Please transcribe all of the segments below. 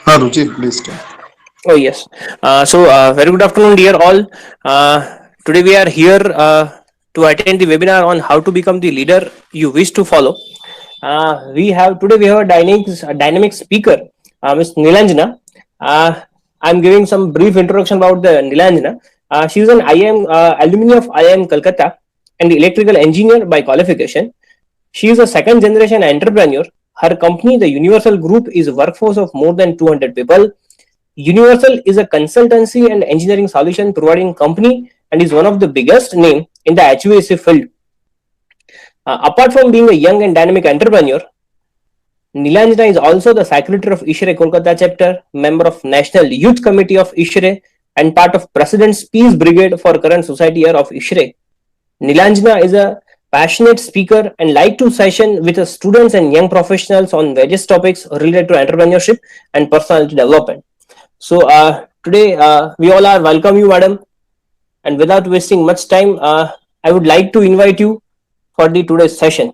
Ruchi, please start. Oh, yes. Very good afternoon, dear all. Today we are here to attend the webinar on how to become the leader you wish to follow. We have a dynamic speaker, Ms. Nilanjana. Uh, I'm giving some brief introduction about the Nilanjana. She is an IIM alumni of IIM Calcutta and electrical engineer by qualification. She is a second generation entrepreneur. Her company, the Universal Group, is a workforce of more than 200 people. Universal is a consultancy and engineering solution providing company and is one of the biggest name in the HVAC field. Apart from being a young and dynamic entrepreneur, Nilanjana is also the secretary of ISHRE Kolkata chapter, member of National Youth Committee of ISHRE, and part of President's Peace Brigade for current society year of ISHRE. Nilanjana is a passionate speaker and like to session with students and young professionals on various topics related to entrepreneurship and personality development. Today we all are welcome you, madam. And without wasting much time, I would like to invite you for the today's session.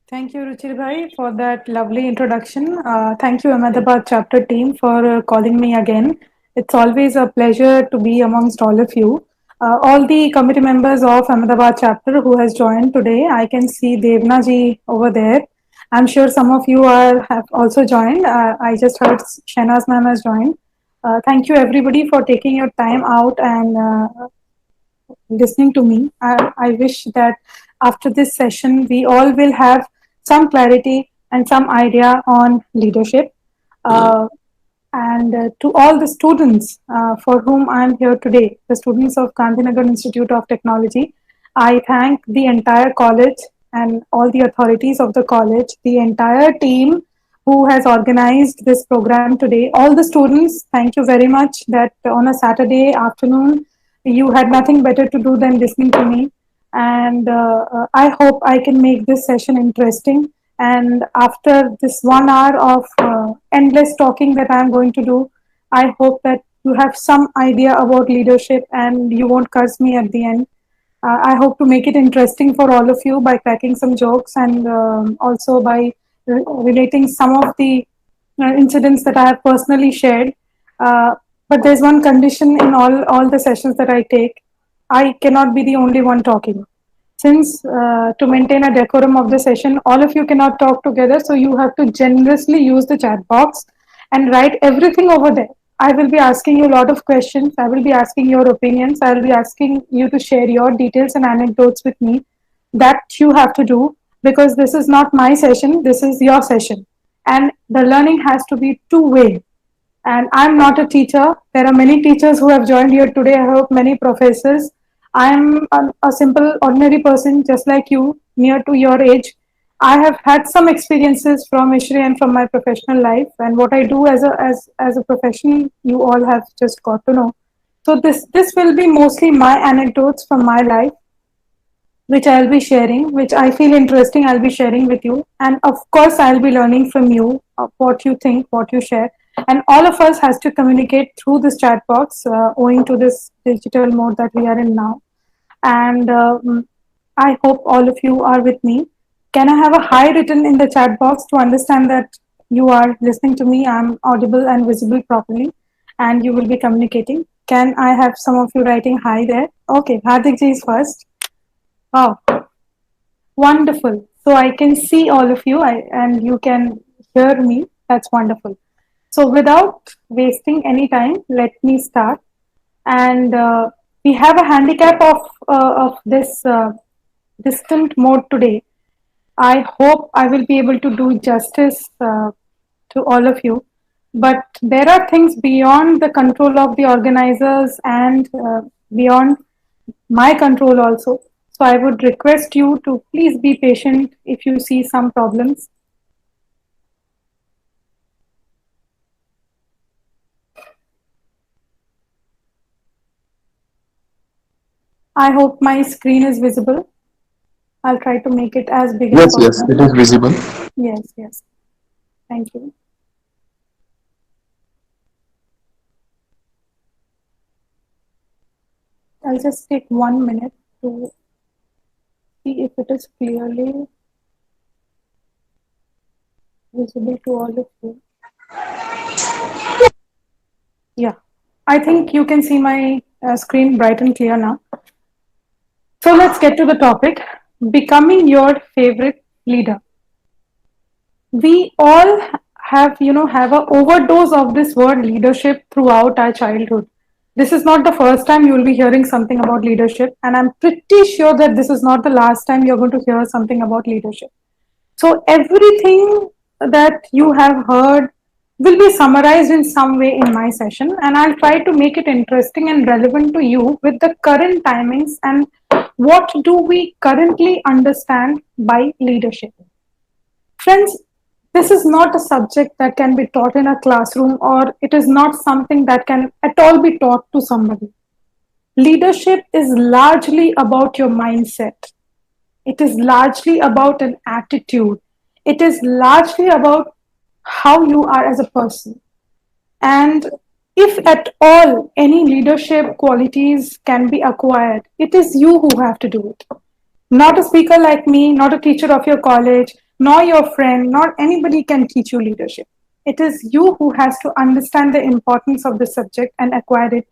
Thank you, Ruchir Bhai, for that lovely introduction. Thank you, Ahmedabad chapter team, for calling me again. It's always a pleasure to be amongst all of you. All the committee members of Ahmedabad chapter who has joined today, I can see Devna ji over there. I'm sure some of you have also joined. I just heard Shehnaz ma'am has joined. Thank you everybody for taking your time out and listening to me. I wish that after this session, we all will have some clarity and some idea on leadership. And to all the students for whom I am here today, the students of Gandhinagar Institute of Technology, I thank the entire college and all the authorities of the college, the entire team who has organized this program today. All the students, thank you very much that on a Saturday afternoon, you had nothing better to do than listening to me. And I hope I can make this session interesting. And after this 1 hour of endless talking that I'm going to do, I hope that you have some idea about leadership and you won't curse me at the end. I hope to make it interesting for all of you by cracking some jokes and also by relating some of the incidents that I have personally shared. But there's one condition in all the sessions that I take. I cannot be the only one talking. Since to maintain a decorum of the session, all of you cannot talk together, so you have to generously use the chat box and write everything over there. I will be asking you a lot of questions. I will be asking your opinions. I will be asking you to share your details and anecdotes with me. That you have to do because this is not my session, this is your session. And the learning has to be two-way. And I'm not a teacher. There are many teachers who have joined here today. I hope many professors. I'm a simple, ordinary person just like you, near to your age. I have had some experiences from ISHRE and from my professional life, and what I do as a profession, you all have just got to know. So this will be mostly my anecdotes from my life, which I'll be sharing, which I feel interesting. I'll be sharing with you, and of course, I'll be learning from you what you think, what you share, and all of us has to communicate through this chat box, owing to this digital mode that we are in now. And I hope all of you are with me. Can I have a hi written in the chat box to understand that you are listening to me? I'm audible and visible properly, and you will be communicating. Can I have some of you writing hi there? Okay, Hardik ji is first. Wow, wonderful. So I can see all of you and you can hear me. That's wonderful. So without wasting any time, let me start. And we have a handicap of this distant mode today. I hope I will be able to do justice to all of you. But there are things beyond the control of the organizers and beyond my control also. So I would request you to please be patient if you see some problems. I hope my screen is visible. I'll try to make it as big as Yes, yes, possible. it is visible. Yes, yes. Thank you. I'll just take 1 minute to see if it is clearly visible to all of you. Yeah, I think you can see my screen bright and clear now. So let's get to the topic, becoming your favorite leader. We all have a overdose of this word leadership throughout our childhood. This is not the first time you will be hearing something about leadership, and I'm pretty sure that this is not the last time you're going to hear something about leadership. So everything that you have heard will be summarized in some way in my session, and I'll try to make it interesting and relevant to you with the current timings and what do we currently understand by leadership. Friends, this is not a subject that can be taught in a classroom, or it is not something that can at all be taught to somebody. Leadership is largely about your mindset. It is largely about an attitude. It is largely about how you are as a person. And if at all any leadership qualities can be acquired, it is you who have to do it. Not a speaker like me, not a teacher of your college, nor your friend, not anybody can teach you leadership. It is you who has to understand the importance of the subject and acquire it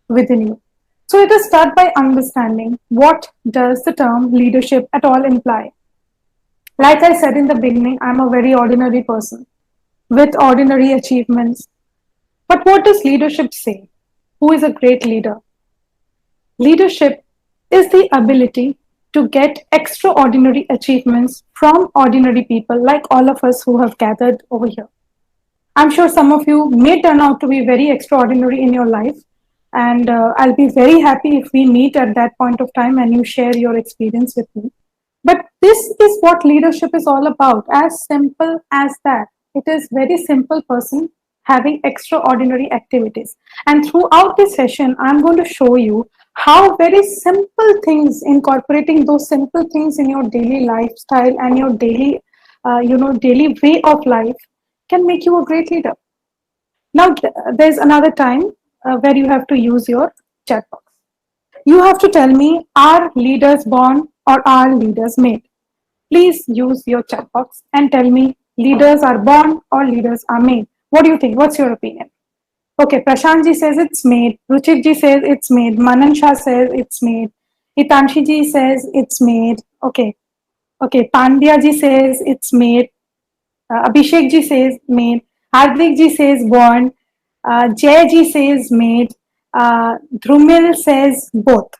within you. So let us start by understanding what does the term leadership at all imply. Like I said in the beginning, I'm a very ordinary person with ordinary achievements. But what does leadership say? Who is a great leader? Leadership is the ability to get extraordinary achievements from ordinary people like all of us who have gathered over here. I'm sure some of you may turn out to be very extraordinary in your life, and I'll be very happy if we meet at that point of time and you share your experience with me. But this is what leadership is all about, as simple as that. It is very simple person having extraordinary activities. And throughout this session, I'm going to show you how very simple things, incorporating those simple things in your daily lifestyle and your daily way of life can make you a great leader. Now, there's another time where you have to use your chat box. You have to tell me, are leaders born or are leaders made? Please use your chat box and tell me, leaders are born or leaders are made. What do you think? What's your opinion? Okay, Prashant ji says it's made. Ruchit ji says it's made. Manan Shah says it's made. Hitanshi ji says it's made. Okay. Okay, Pandya ji says it's made. Abhishek ji says made. Hardik ji says born. Jay ji says made. Dhrumil says both.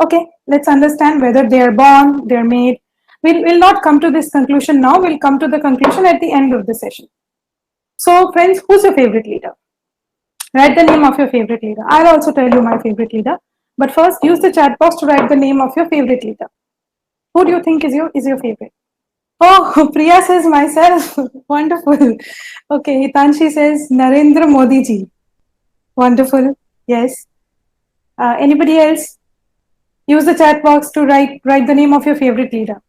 Okay, let's understand whether they are born, they're made. We'll not come to this conclusion now. We'll come to the conclusion at the end of the session. So, friends, who's your favorite leader? Write the name of your favorite leader. I'll also tell you my favorite leader. But first, use the chat box to write the name of your favorite leader. Who do you think is your favorite? Oh, Priya says myself. Wonderful. Okay, Hitanshi says Narendra Modi ji. Wonderful. Yes. Anybody else? Use the chat box to write the name of your favorite leader.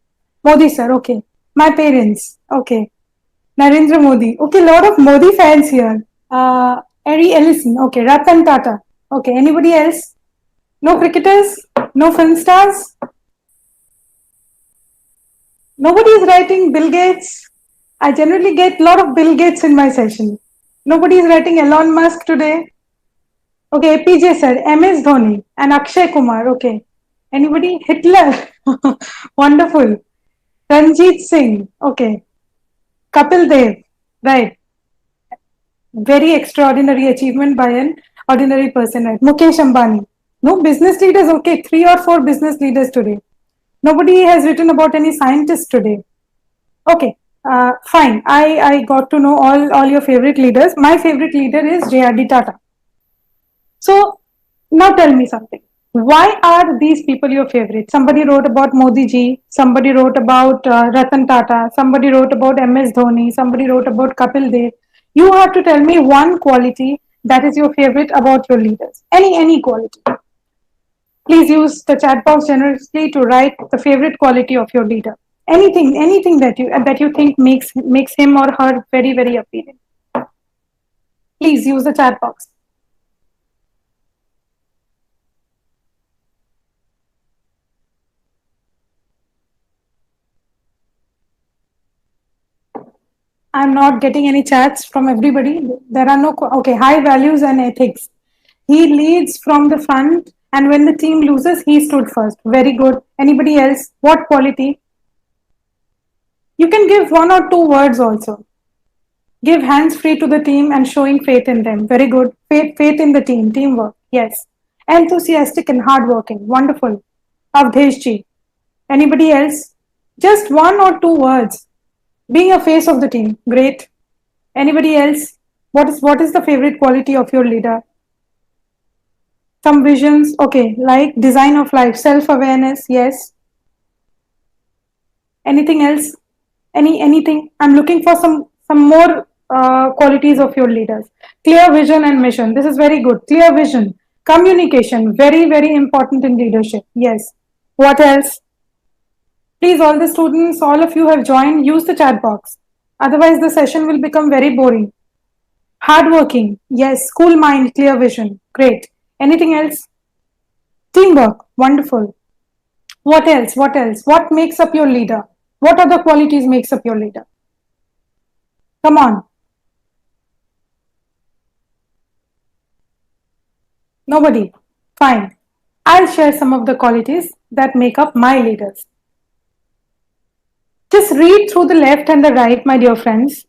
Modi sir. Okay. My parents. Okay. Narendra Modi. Okay, lot of Modi fans here. Harry Ellison. Okay. Ratan Tata. Okay. Anybody else? No cricketers? No film stars? Nobody is writing Bill Gates. I generally get a lot of Bill Gates in my session. Nobody is writing Elon Musk today. Okay, APJ said MS Dhoni and Akshay Kumar. Okay. Anybody? Hitler. Wonderful. Ranjit Singh. Okay. Kapil Dev. Right. Very extraordinary achievement by an ordinary person. Right. Mukesh Ambani. No business leaders. Okay. 3 or 4 business leaders today. Nobody has written about any scientists today. Okay. Fine. I got to know all your favorite leaders. My favorite leader is J.R.D. Tata. So now tell me something. Why are these people your favorite? Somebody wrote about Modi ji, somebody wrote about Ratan Tata, somebody wrote about MS Dhoni, somebody wrote about Kapil Dev. You have to tell me one quality that is your favorite about your leaders. Any quality. Please use the chat box generously to write the favorite quality of your leader. Anything that you think makes him or her very appealing. Please use the chat box. I'm not getting any chats from everybody. There are no, okay, high values and ethics. He leads from the front, and when the team loses, he stood first. Very good. Anybody else? What quality? You can give one or two words also. Give hands free to the team and showing faith in them. Very good. Faith in the team. Teamwork. Yes. Enthusiastic and hardworking. Wonderful. Avdesh ji. Anybody else? Just one or two words. Being a face of the team. Great. Anybody else? What is the favorite quality of your leader? Some visions. Okay, like design of life, self-awareness. Yes. Anything else? Anything? I'm looking for some more qualities of your leaders. Clear vision and mission. This is very good. Clear vision. Communication. Very important in leadership. Yes. What else? Please, all the students, all of you have joined, use the chat box. Otherwise, the session will become very boring. Hardworking. Yes. Cool mind, clear vision. Great. Anything else? Teamwork. Wonderful. What else? What else? What makes up your leader? What other qualities makes up your leader? Come on. Nobody. Fine. I'll share some of the qualities that make up my leaders. Just read through the left and the right, my dear friends.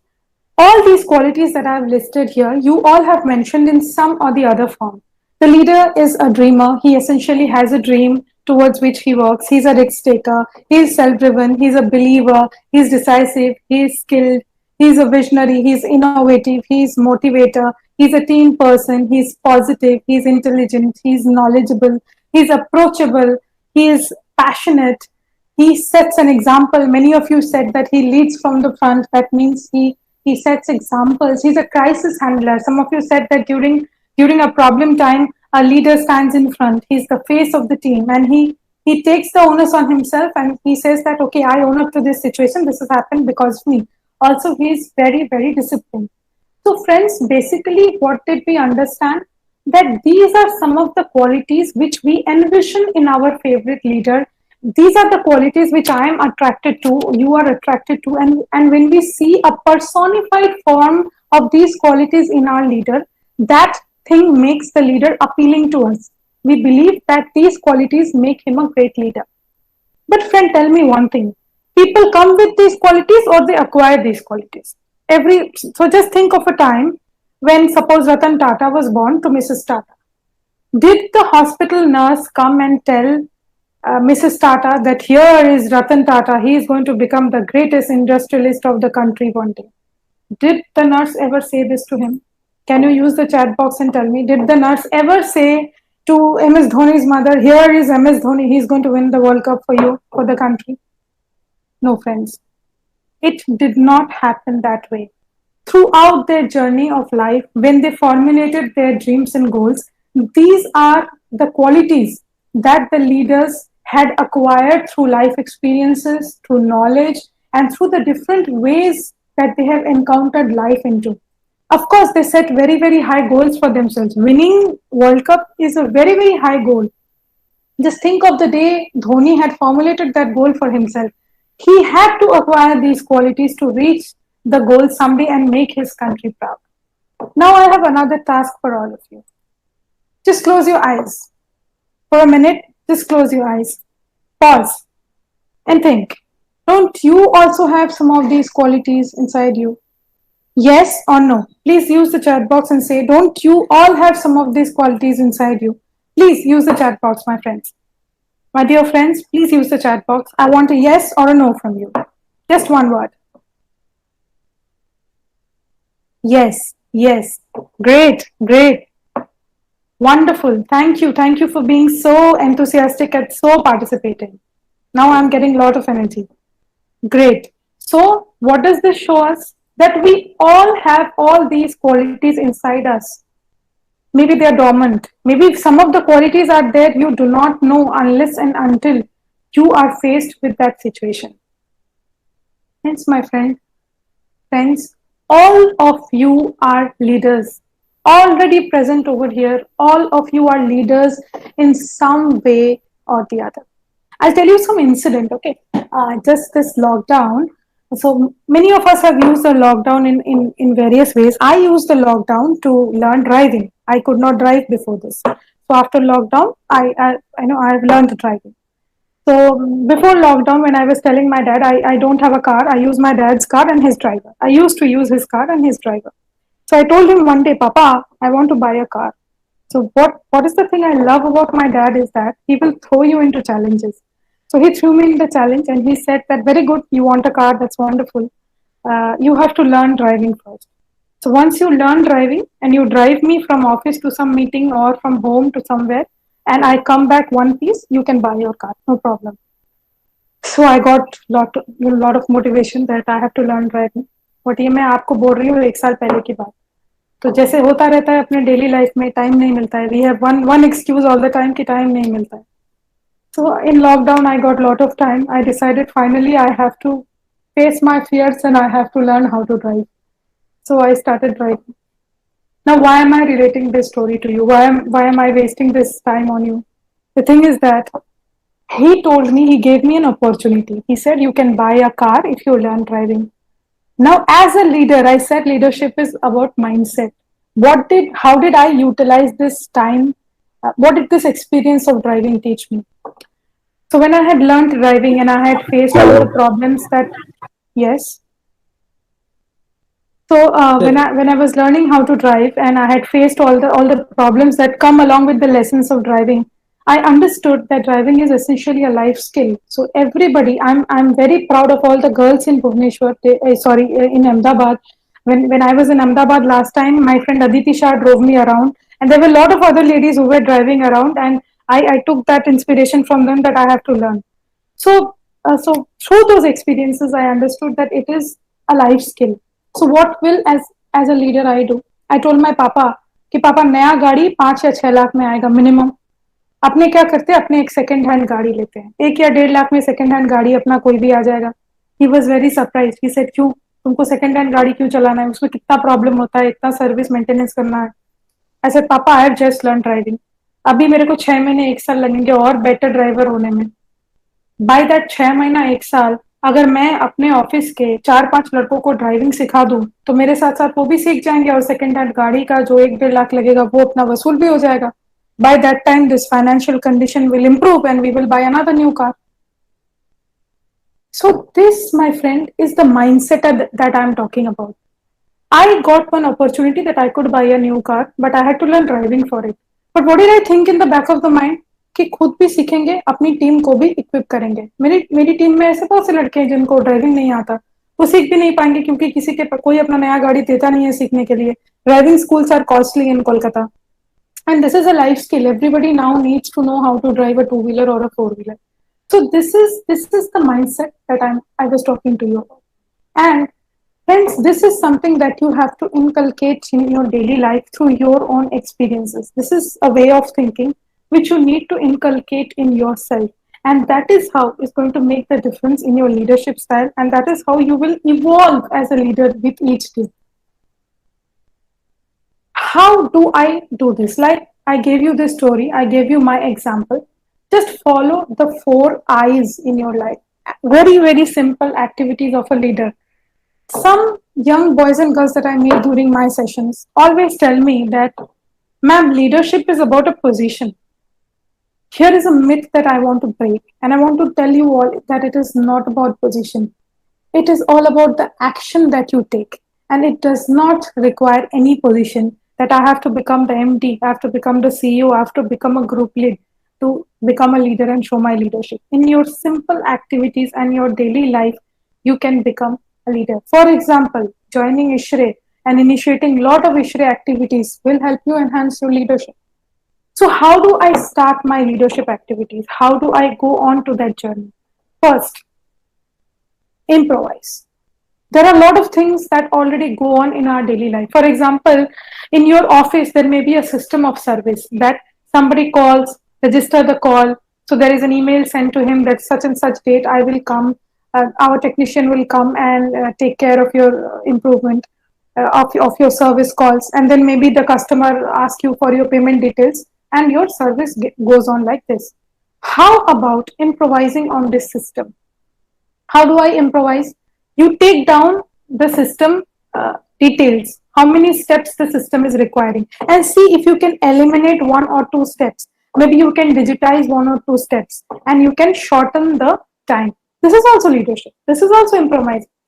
All these qualities that I've listed here, you all have mentioned in some or the other form. The leader is a dreamer. He essentially has a dream towards which he works. He's a risk taker. He's self driven. He's a believer. He's decisive. He's skilled. He's a visionary. He's innovative. He's motivator. He's a team person. He's positive. He's intelligent. He's knowledgeable. He's approachable. He is passionate. He sets an example. Many of you said that he leads from the front. That means he sets examples. He's a crisis handler. Some of you said that during a problem time, a leader stands in front. He's the face of the team, and he takes the onus on himself, and he says that, okay, I own up to this situation. This has happened because of me. Also, he's very disciplined. So, friends, basically, what did we understand? That these are some of the qualities which we envision in our favorite leader. These are the qualities which I am attracted to, you are attracted to, and when we see a personified form of these qualities in our leader, that thing makes the leader appealing to us. We believe that these qualities make him a great leader. But friend, tell me one thing. People come with these qualities or they acquire these qualities. So just think of a time when suppose Ratan Tata was born to Mrs. Tata. Did the hospital nurse come and tell Mrs. Tata that here is Ratan Tata, he is going to become the greatest industrialist of the country one day? Did the nurse ever say this to him? Can you use the chat box and tell me, did the nurse ever say to MS Dhoni's mother, here is MS Dhoni, he's going to win the World Cup for you, for the country? No, friends. It did not happen that way. Throughout their journey of life, when they formulated their dreams and goals, these are the qualities that the leaders had acquired through life experiences, through knowledge, and through the different ways that they have encountered life into. Of course, they set very high goals for themselves. Winning World Cup is a very high goal. Just think of the day Dhoni had formulated that goal for himself. He had to acquire these qualities to reach the goal someday and make his country proud. Now I have another task for all of you. Just close your eyes. For a minute, just close your eyes. Pause and think. Don't you also have some of these qualities inside you? Yes or no? Please use the chat box and say, don't you all have some of these qualities inside you? Please use the chat box, my friends. My dear friends, please use the chat box. I want a yes or a no from you. Just one word. Yes. Great. Wonderful. Thank you. Thank you for being so enthusiastic and so participating. Now I'm getting a lot of energy. Great. So, what does this show us? That we all have all these qualities inside us. Maybe they are dormant. Maybe some of the qualities are there you do not know unless and until you are faced with that situation. Hence, my friends, all of you are leaders. Already present over here, all of you are leaders in some way or the other. I'll tell you some incident, okay? Just this lockdown. So many of us have used the lockdown in various ways. I used the lockdown to learn driving. I could not drive before this. So after lockdown, I know I've learned driving. So before lockdown, when I was telling my dad, I don't have a car, I use my dad's car and his driver. I used to use his car and his driver. So I told him one day, Papa, I want to buy a car. So what is the thing I love about my dad is that he will throw you into challenges. So he threw me in the challenge and he said that very good, you want a car, that's wonderful. You have to learn driving first. So once you learn driving and you drive me from office to some meeting or from home to somewhere, and I come back one piece, you can buy your car, no problem. So I got lot of motivation that I have to learn driving. But ये मैं आपको बोल रही हूँ 1 साल पहले की बात. तो जैसे होता रहता है अपने डेली लाइफ में टाइम नहीं मिलता है. We have one excuse all the time कि टाइम नहीं मिलता है. So in lockdown, I got a lot of time. I decided finally I have to face my fears and I have to learn how to drive. So I started driving. Now, why am I relating this story to you? Why am I wasting this time on you? The thing is that he told me, he gave me an opportunity. He said, you can buy a car if you learn driving. Now, as a leader, I said leadership is about mindset. How did I utilize this time? What did this experience of driving teach me? So when I had learned driving and I had faced all the problems that, yes. So when I was learning how to drive and I had faced all the problems that come along with the lessons of driving, I understood that driving is essentially a life skill. So everybody, I'm very proud of all the girls in Bhubaneswar. In Ahmedabad. When I was in Ahmedabad last time, my friend Aditi Shah drove me around, and there were a lot of other ladies who were driving around, and I took that inspiration from them that I have to learn. So through those experiences, I understood that it is a life skill. So what will as a leader I do? I told my papa कि पापा नया गाड़ी 5 या 6 लाख में आएगा minimum. अपने क्या करते हैं अपने एक सेकंड हैंड गाड़ी लेते हैं 1 या 1.5 लाख में सेकंड हैंड गाड़ी अपना कोई भी आ जाएगा. He was very surprise. He said क्यों तुमको सेकंड हैंड गाड़ी क्यों चलाना है उसमें कितना प्रॉब्लम होता है इतना सर्विस मेंटेनेंस करना है. आई सेड पापा I have just learn driving. अभी मेरे को 6 महीने 1 साल लगेंगे और बेटर ड्राइवर होने में. बाय दैट 6 महीना 1 साल अगर मैं अपने ऑफिस के 4-5 लड़कों को ड्राइविंग सिखा दूं तो मेरे साथ साथ वो भी सीख जाएंगे और सेकंड हैंड गाड़ी का जो 1-1.5 लाख लगेगा वो अपना वसूल भी हो जाएगा. By that time, this financial condition will improve and we will buy another new car. So, this, my friend, is the mindset that I'm talking about. I got one opportunity that I could buy a new car, but I had to learn driving for it. But what did I think in the back of the mind? कि खुद भी सीखेंगे अपनी team को भी equip करेंगे. मेरी team में ऐसे बहुत से लड़के हैं जिनको ड्राइविंग नहीं आता. वो सीख भी नहीं पाएंगे क्योंकि किसी के कोई अपना नया गाड़ी देता नहीं है सीखने के लिए. Driving schools are costly in Kolkata. And this is a life skill. Everybody now needs to know how to drive a two-wheeler or a four-wheeler. So this is the mindset that I was talking to you about. And friends, this is something that you have to inculcate in your daily life through your own experiences. This is a way of thinking which you need to inculcate in yourself. And that is how it's going to make the difference in your leadership style. And that is how you will evolve as a leader with each day. How do I do this? Like I gave you this story, I gave you my example. Just follow the 4 I's in your life. Very, very simple activities of a leader. Some young boys and girls that I meet during my sessions always tell me that, ma'am, leadership is about a position. Here is a myth that I want to break, and I want to tell you all that it is not about position. It is all about the action that you take, and it does not require any position that I have to become the MD, I have to become the CEO, I have to become a group lead to become a leader and show my leadership. In your simple activities and your daily life, you can become a leader. For example, joining ISHRE and initiating a lot of ISHRE activities will help you enhance your leadership. So how do I start my leadership activities? How do I go on to that journey? First, improvise. There are a lot of things that already go on in our daily life. For example, in your office, there may be a system of service that somebody calls, register the call. So there is an email sent to him that such and such date I will come, our technician will come and take care of your improvement of your service calls. And then maybe the customer asks you for your payment details and your service goes on like this. How about improvising on this system? How do I improvise? You take down the system details, how many steps the system is requiring, and see if you can eliminate one or two steps. Maybe you can digitize one or two steps and you can shorten the time. This is also leadership. This is also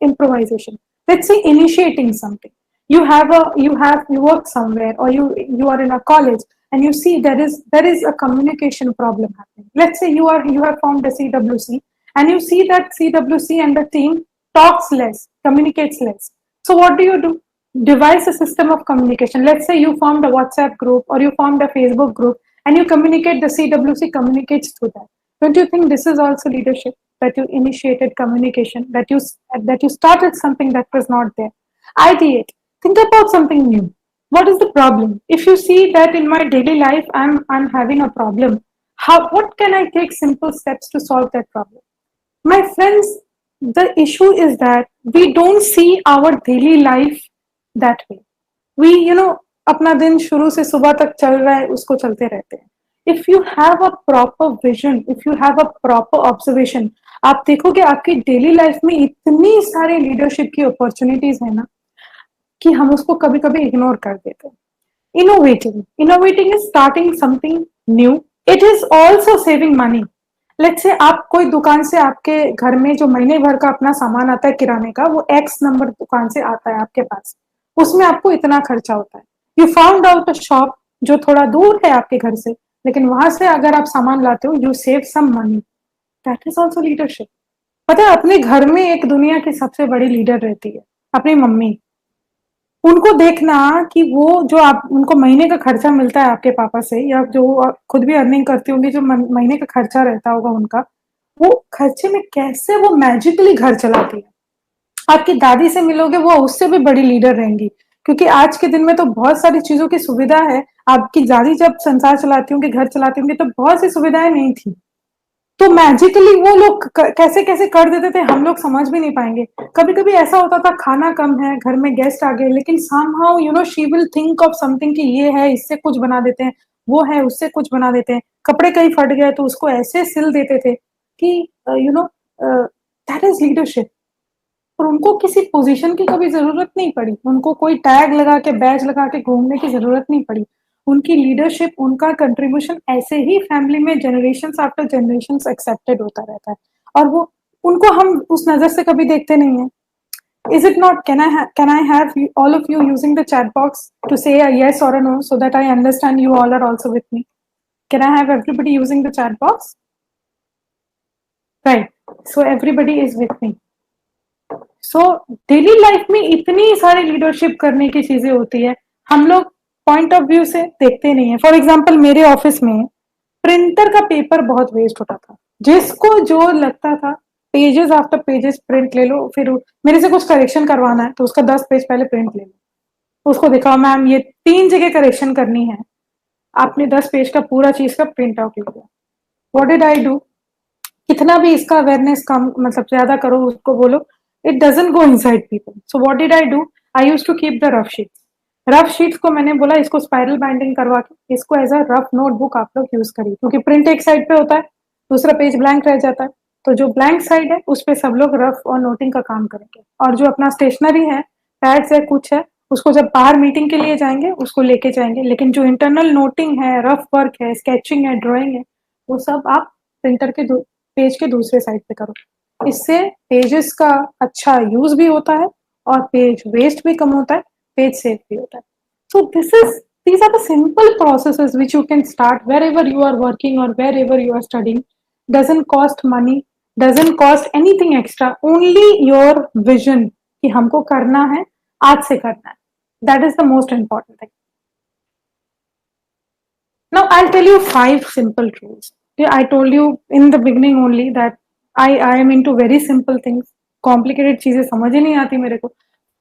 improvisation. Let's say initiating something. You work somewhere, or you are in a college and you see there is a communication problem happening. Let's say you have formed a CWC and you see that CWC and the team talks less, communicates less. So what do? Devise a system of communication. Let's say you formed a WhatsApp group or you formed a Facebook group and you communicate, the CWC communicates through that. Don't you think this is also leadership? That you initiated communication, that you started something that was not there. Ideate. Think about something new. What is the problem? If you see that in my daily life I'm having a problem, what can I take simple steps to solve that problem? My friends, the issue is that we don't see our daily life that way. We, अपना दिन शुरू से सुबह तक चल रहा है, उसको चलते रहते हैं. If you have a proper vision, if you have a proper observation, आप देखोगे आपकी डेली लाइफ में इतनी सारे लीडरशिप की अपॉर्चुनिटीज है ना, कि हम उसको कभी कभी इग्नोर कर देते हैं. Innovating is starting something new. It is also saving money. Let's say आप कोई दुकान से, आपके घर में जो महीने भर का अपना सामान आता है किराने का, वो एक्स नंबर दुकान से आता है आपके पास, उसमें आपको इतना खर्चा होता है. You found out a shop जो थोड़ा दूर है आपके घर से, लेकिन वहां से अगर आप सामान लाते हो, you save some money. That is also leadership. पता है, अपने घर में एक दुनिया की सबसे बड़ी लीडर रहती है, अपनी मम्मी. उनको देखना कि वो जो आप उनको महीने का खर्चा मिलता है आपके पापा से, या जो खुद भी अर्निंग करती होंगी, जो महीने का खर्चा रहता होगा उनका, वो खर्चे में कैसे वो मैजिकली घर चलाती है. आपकी दादी से मिलोगे, वो उससे भी बड़ी लीडर रहेंगी, क्योंकि आज के दिन में तो बहुत सारी चीजों की सुविधा है. आपकी दादी जब संसार चलाती होंगी, घर चलाती होंगी, तो बहुत सी सुविधाएं नहीं थी. तो मैजिकली वो लोग कैसे कैसे कर देते थे, हम लोग समझ भी नहीं पाएंगे. कभी कभी ऐसा होता था, खाना कम है, घर में गेस्ट आ गए, लेकिन somehow she will think of something कि ये है, इससे कुछ बना देते हैं, वो है, उससे कुछ बना देते हैं. कपड़े कहीं फट गए तो उसको ऐसे सिल देते थे कि दैट इज लीडरशिप. और उनको किसी पोजीशन की कभी जरूरत नहीं पड़ी, उनको कोई टैग लगा के, बैज लगा के घूमने की जरूरत नहीं पड़ी. उनकी लीडरशिप, उनका कंट्रीब्यूशन ऐसे ही फैमिली में जनरेशन आफ्टर जनरेशन एक्सेप्टेड होता रहता है. और वो उनको हम उस नजर से कभी देखते नहीं है. Is it not? Can I have all of you using the chat box to say a yes or a no, so that I understand you all are also with me? Can I have everybody using the chat box? Right. So everybody is with me. So daily life में इतनी सारी leadership करने की चीजें होती है, हम लोग पॉइंट ऑफ व्यू से देखते नहीं है. फॉर एग्जाम्पल, मेरे ऑफिस में प्रिंटर का पेपर बहुत वेस्ट होता था. जिसको जो लगता था, पेजेस आफ्टर पेजेस प्रिंट ले लो, फिर मेरे से कुछ करेक्शन करवाना है तो उसका 10 पेज पहले प्रिंट ले लो, उसको दिखाओ, मैम ये 3 जगह करेक्शन करनी है, आपने 10 पेज का पूरा चीज का प्रिंट आउट ले लिया. What did I do? कितना भी इसका अवेयरनेस कम, मतलब ज्यादा करो, उसको बोलो, it doesn't go inside people. So what did I do? I used to keep the rough sheets. Rough sheets को मैंने बोला इसको स्पाइरल बाइंडिंग करवा के इसको एज अ रफ नोटबुक आप लोग यूज करिए, क्योंकि प्रिंट एक साइड पे होता है, दूसरा पेज ब्लैंक रह जाता है. तो जो ब्लैंक साइड है उस पे सब लोग रफ और नोटिंग का काम करेंगे, और जो अपना स्टेशनरी है, पैड्स है, कुछ है, उसको जब बाहर मीटिंग के लिए जाएंगे उसको लेके जाएंगे. लेकिन जो इंटरनल नोटिंग है, रफ वर्क है, स्केचिंग है, ड्रॉइंग है, वो सब आप प्रिंटर के पेज के दूसरे साइड पे करो. इससे पेजेस का अच्छा यूज भी होता है और पेज वेस्ट भी कम होता है, पेज सेव भी होता है. सो these are the simple processes which you can start wherever you are working or wherever you are studying. Doesn't cost money, doesn't cost anything extra, only your vision कि हमको करना है, आज से करना है. That is the most important thing. Now I'll tell you 5 simple rules. Yeah, I told you in the beginning only that I am into very simple things. Complicated चीजें समझ ही नहीं आती मेरे को.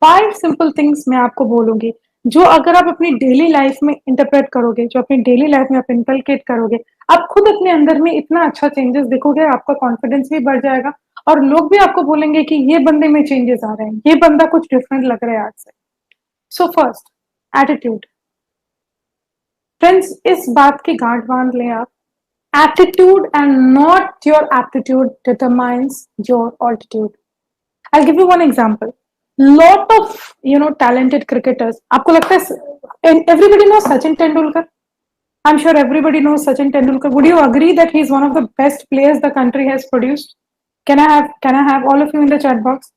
5 simple things मैं आपको बोलूंगी जो अगर आप अपनी डेली लाइफ में इंटरप्रेट करोगे, जो अपनी डेली लाइफ में आप इंकलकेट करोगे, आप खुद अपने अंदर में इतना अच्छा चेंजेस देखोगे, आपका कॉन्फिडेंस भी बढ़ जाएगा और लोग भी आपको बोलेंगे कि ये बंदे में चेंजेस आ रहे हैं, ये बंदा कुछ डिफरेंट लग रहा है आज से. So first, attitude. फ्रेंड्स, इस बात की गांठ बांध लें आप. Attitude and not your aptitude determines your altitude. I'll give you one example. Lot of talented cricketers. आपको लगता है everybody knows Sachin Tendulkar? I'm sure everybody knows Sachin Tendulkar. Would you agree that he's one of the best players the country has produced? Can I have all of you in the chat box?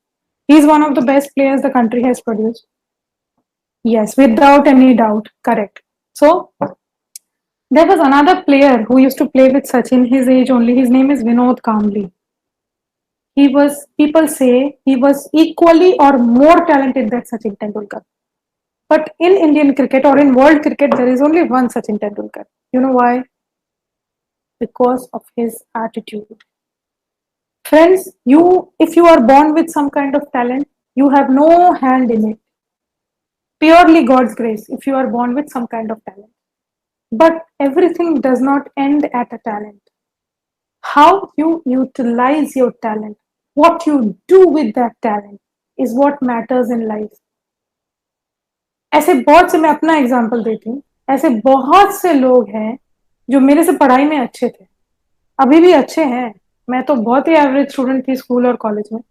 He's one of the best players the country has produced. Yes, without any doubt. Correct. So there was another player who used to play with Sachin, his age only. His name is Vinod Kambli. People say he was equally or more talented than Sachin Tendulkar. But in Indian cricket or in world cricket, there is only one Sachin Tendulkar. You know why? Because of his attitude. Friends, if you are born with some kind of talent, you have no hand in it. Purely God's grace if you are born with some kind of talent. But everything does not end at a talent. How you utilize your talent, what you do with that talent is what matters in life. ऐसे बहुत से, मैं अपना example देती हूँ, ऐसे बहुत से लोग हैं जो मेरे से पढ़ाई में अच्छे थे, अभी भी अच्छे हैं. मैं तो बहुत ही एवरेज स्टूडेंट थी स्कूल और कॉलेज में,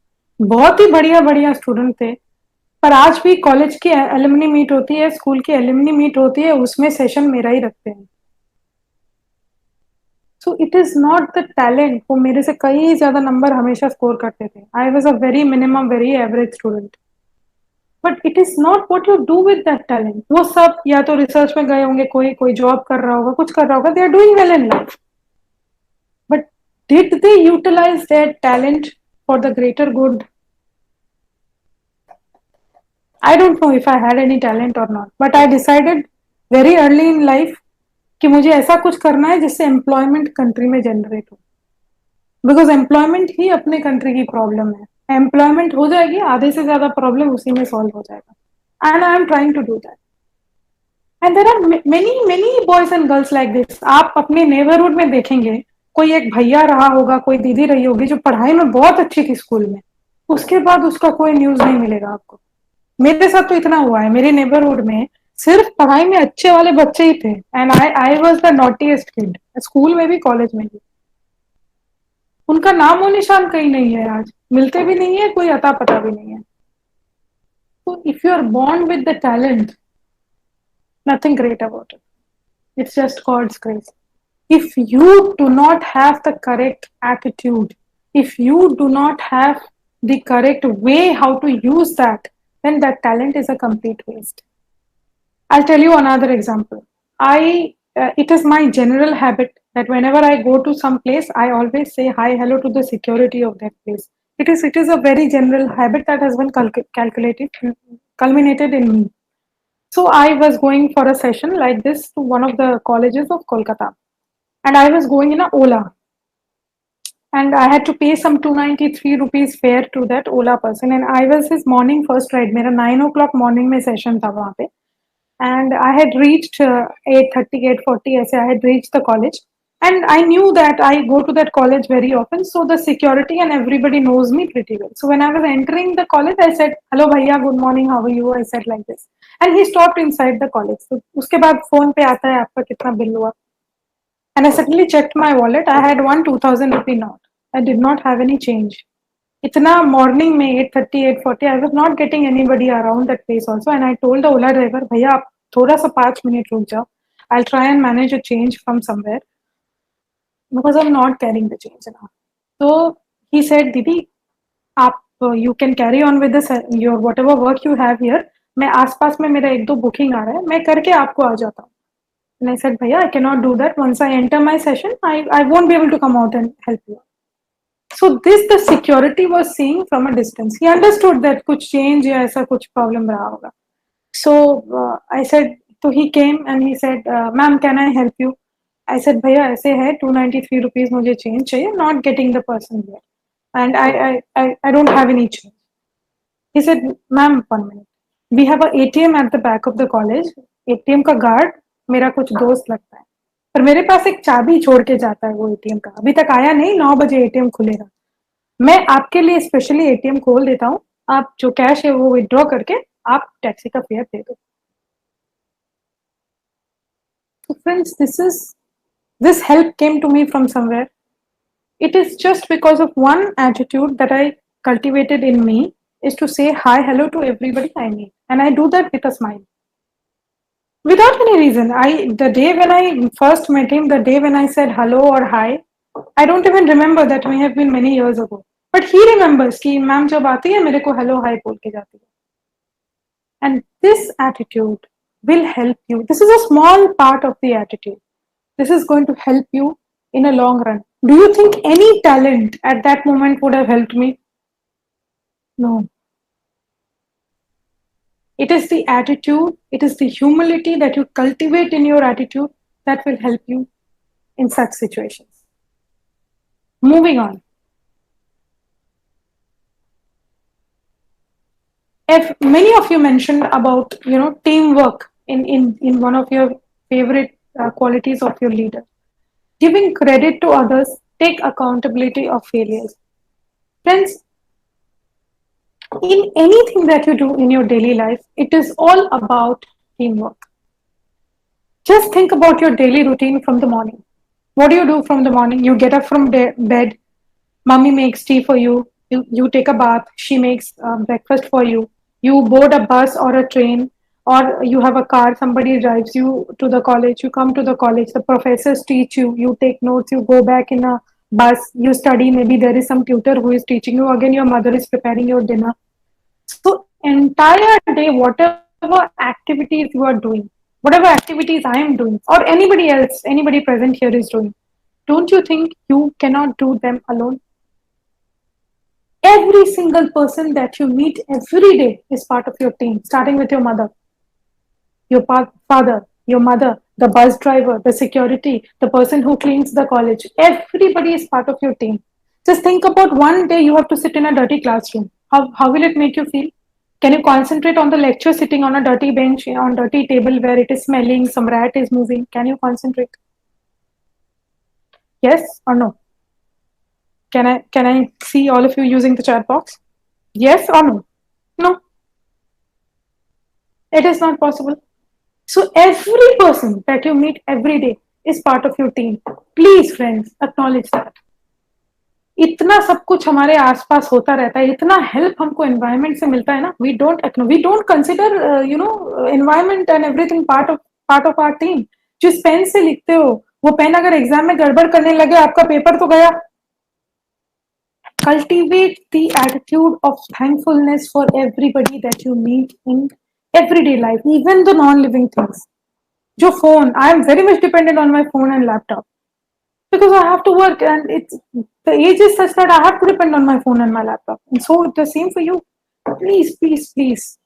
बहुत ही बढ़िया बढ़िया स्टूडेंट थे, पर आज भी कॉलेज की एलुमनी मीट होती है, स्कूल की एलुमनी मीट होती है, उसमें सेशन मेरा ही रखते हैं. So it is not the talent. वो मेरे से कई ज्यादा नंबर हमेशा स्कोर करते थे. I was a very minimum very average student. But it is not what you do with that talent. वो सब या तो रिसर्च में गए होंगे, कोई कोई जॉब कर रहा होगा, कुछ कर रहा होगा, they are doing well in life. But did they utilize their talent for the greater good? I don't know if I had any talent और not, but I decided very early in life कि मुझे ऐसा कुछ करना है जिससे employment country में generate हो. बिकॉज एम्प्लॉयमेंट ही अपने कंट्री की प्रॉब्लम है. एम्प्लॉयमेंट हो जाएगी, आधे से ज्यादा प्रॉब्लम उसी में सॉल्व हो जाएगा. And I am trying to do that. And there are many many boys and girls like this. आप अपने नेबरहुड में देखेंगे, कोई एक भैया रहा होगा, कोई दीदी रही होगी जो पढ़ाई में बहुत अच्छी थी स्कूल में, उसके बाद उसका कोई न्यूज नहीं मिलेगा आपको. मेरे साथ तो इतना हुआ है, मेरे नेबरहुड में सिर्फ पढ़ाई में अच्छे वाले बच्चे ही थे. And I was the naughtiest kid, school में भी कॉलेज में भी. उनका नाम और निशान कहीं नहीं है, आज मिलते भी नहीं है, कोई अता पता भी नहीं है. तो if you are born with the talent, nothing great about it. It's just God's grace. If you do not have the correct attitude, if you do not have the correct way how to use that, then that talent is a complete waste. I'll tell you another example. It is my general habit that whenever I go to some place, I always say hi, hello to the security of that place. It is a very general habit that has been culminated in me. So I was going for a session like this to one of the colleges of Kolkata, and I was going in a Ola, and I had to pay some 293 rupees fare to that Ola person, and I was his morning first ride. मेरा 9 o'clock morning में session था वहाँ पे, and I had reached 8:30, 8:40 ऐसे I had reached the college, and I knew that I go to that college very often, so the security and everybody knows me pretty well. So when I was entering the college, I said, "Hello, bhaiya, good morning. How are you?" I said like this, and he stopped inside the college. So उसके बाद phone पे आता है आपका कितना bill हुआ, and I suddenly checked my wallet. I had one 2,000 rupee note. I did not have any change. इतना morning में 8:30 8:40 I was not getting anybody around that place also. And I told the Ola driver, भैया आप थोड़ा सा 5 minute रुक जाओ, I try and manage a change from somewhere because I am not carrying the change now. तो he said, दीदी आप you can carry on with your what ever work you have here. मैं आसपास में मेरा 1-2 booking आ रहा है, मैं करके आपको आ जाता हूँ. एंड आई सेड, भैया I can not do that. Once I enter my session I won't be able to come out and help you. So this the security was seeing from a distance. He understood that कुछ change या ऐसा कुछ problem रहा होगा. So I said, so he came and he said, ma'am, can I help you? I said, भैया ऐसे है 293 rupees मुझे change चाहिए, not getting the person here, and I don't have any change. He said, ma'am, 1 minute. We have a ATM at the back of the college. ATM का guard मेरा कुछ दोस्त लगता है, पर मेरे पास एक चाबी छोड़ के जाता है वो एटीएम का, अभी तक आया नहीं, 9 बजे एटीएम खुलेगा, मैं आपके लिए स्पेशली एटीएम खोल देता हूँ, आप जो कैश है वो विड्रॉ करके आप टैक्सी का फेयर दे दो. So friends, this help came to me from somewhere. It is just because of one attitude that I cultivated in me, is to say hi, hello to everybody I meet, and I do that with a smile. Without any reason. The day when I first met him, the day when I said hello or hi, I don't even remember. That may have been many years ago. But he remembers कि ma'am जब आती है मेरे को hello hi बोल के जाती है. And this attitude will help you. This is a small part of the attitude. This is going to help you in a long run. Do you think any talent at that moment would have helped me? No. It is the attitude, it is the humility that you cultivate in your attitude that will help you in such situations. Moving on. If many of you mentioned about teamwork in one of your favorite qualities of your leader, giving credit to others, take accountability of failures. Friends, in anything that you do in your daily life, it is all about teamwork. Just think about your daily routine from the morning. What do you do from the morning? You get up from bed, mommy makes tea for you, you take a bath, she makes breakfast for you, you board a bus or a train, or you have a car, somebody drives you to the college, you come to the college, the professors teach you, you take notes, you go back in a bus, you study, maybe there is some tutor who is teaching you, again your mother is preparing your dinner. So entire day, whatever activities you are doing, whatever activities I am doing, or anybody else, anybody present here is doing, don't you think you cannot do them alone? Every single person that you meet every day is part of your team, starting with your mother, your father, your mother, the bus driver, the security, the person who cleans the college. Everybody is part of your team. Just think about one day you have to sit in a dirty classroom. How will it make you feel? Can you concentrate on the lecture sitting on a dirty bench, on dirty table where it is smelling, some rat is moving? Can you concentrate? Yes or no? Can I see all of you using the chat box? Yes or no? No, it is not possible. So every person that you meet every day is part of your team. Please, friends, acknowledge that. इतना सब कुछ हमारे आसपास होता रहता है, इतना help हमको एनवायरनमेंट से मिलता है ना, we don't consider environment and everything part of our team. जिस पेन से लिखते हो वो पेन अगर एग्जाम में गड़बड़ करने लगे, आपका पेपर तो गया. Cultivate the attitude of thankfulness for everybody that you meet in everyday life, even the non-living things. जो phone, I am very much dependent on my phone and laptop because I have to work, and the age is such that I have to depend on my phone and my laptop. And so the same for you. Please, please, please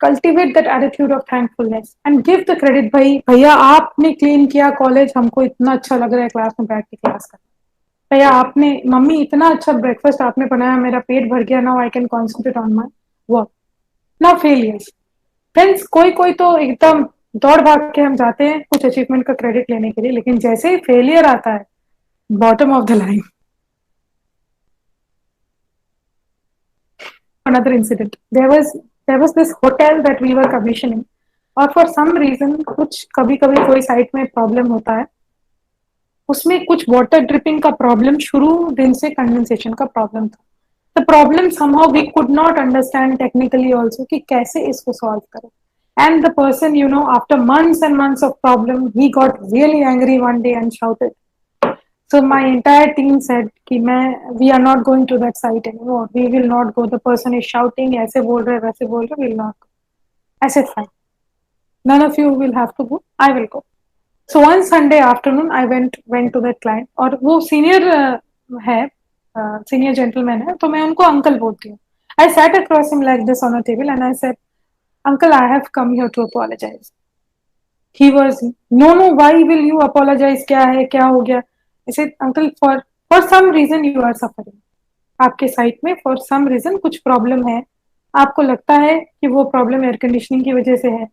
cultivate that attitude of thankfulness and give the credit. भाई भैया आपने clean किया college, हमको इतना अच्छा लग रहा है क्लास में बैठ के क्लास करना. भैया आपने, मम्मी इतना अच्छा ब्रेकफास्ट आपने बनाया, मेरा पेट भर गया, now I can concentrate on my work. Now failures. Friends, कोई कोई तो एकदम दौड़ भाग के हम जाते हैं कुछ अचीवमेंट का क्रेडिट लेने के लिए, लेकिन जैसे ही फेलियर आता है, bottom of the line. Another incident. There was this hotel that we were commissioning, और for some reason कुछ कभी कभी कोई साइट में प्रॉब्लम होता है, उसमें कुछ वाटर ड्रिपिंग का प्रॉब्लम, शुरू दिन से कंडेंसेशन का प्रॉब्लम था. The problem somehow we could not understand technically also कि कैसे इसको सॉल्व करें. And the person, after months and months of problem, he got really angry one day and shouted. So my entire team said कि we are not going to that site anymore. We will not go. The person is shouting, ऐसे बोल रहे, वैसे बोल रहे, will not go. I said fine. None of you will have to go. I will go. So one Sunday afternoon, I went to that client, और वो senior है, senior gentleman है, तो मैं उनको uncle बोलती हूँ. I sat across him like this on a table and I said, Uncle, I have come here to apologize. He was, no, no, why will you apologize? क्या है, क्या हो गया? I said, uncle, for some reason you are suffering. आपके site में for some reason कुछ problem है. आपको लगता है कि वो प्रॉब्लम एयर कंडीशनिंग की वजह से है.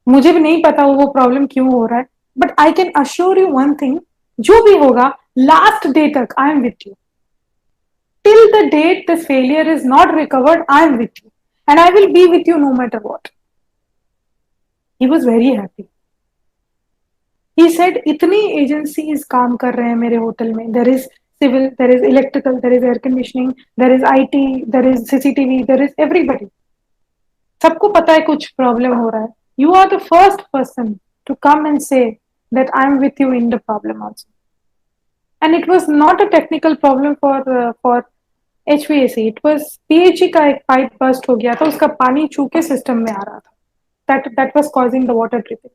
मुझे भी नहीं पता वो प्रॉब्लम क्यों हो रहा है. But I can assure you one thing, जो भी होगा लास्ट डे तक I am with you. Till the date this failure is not recovered, I am with you. And I will be with you no matter what. He was very happy. He said, इतनी agencies काम कर रहे हैं मेरे hotel में. There is civil, there is electrical, there is air conditioning, there is IT, there is CCTV, there is everybody. सबको पता है कुछ प्रॉब्लम हो रहा है. You are the first person to come and say that I am with you in the problem also. And it was not a technical problem for HVAC. It was PHE का एक pipe bast हो गया था, उसका पानी छू के system में आ रहा था. That was causing the water dripping.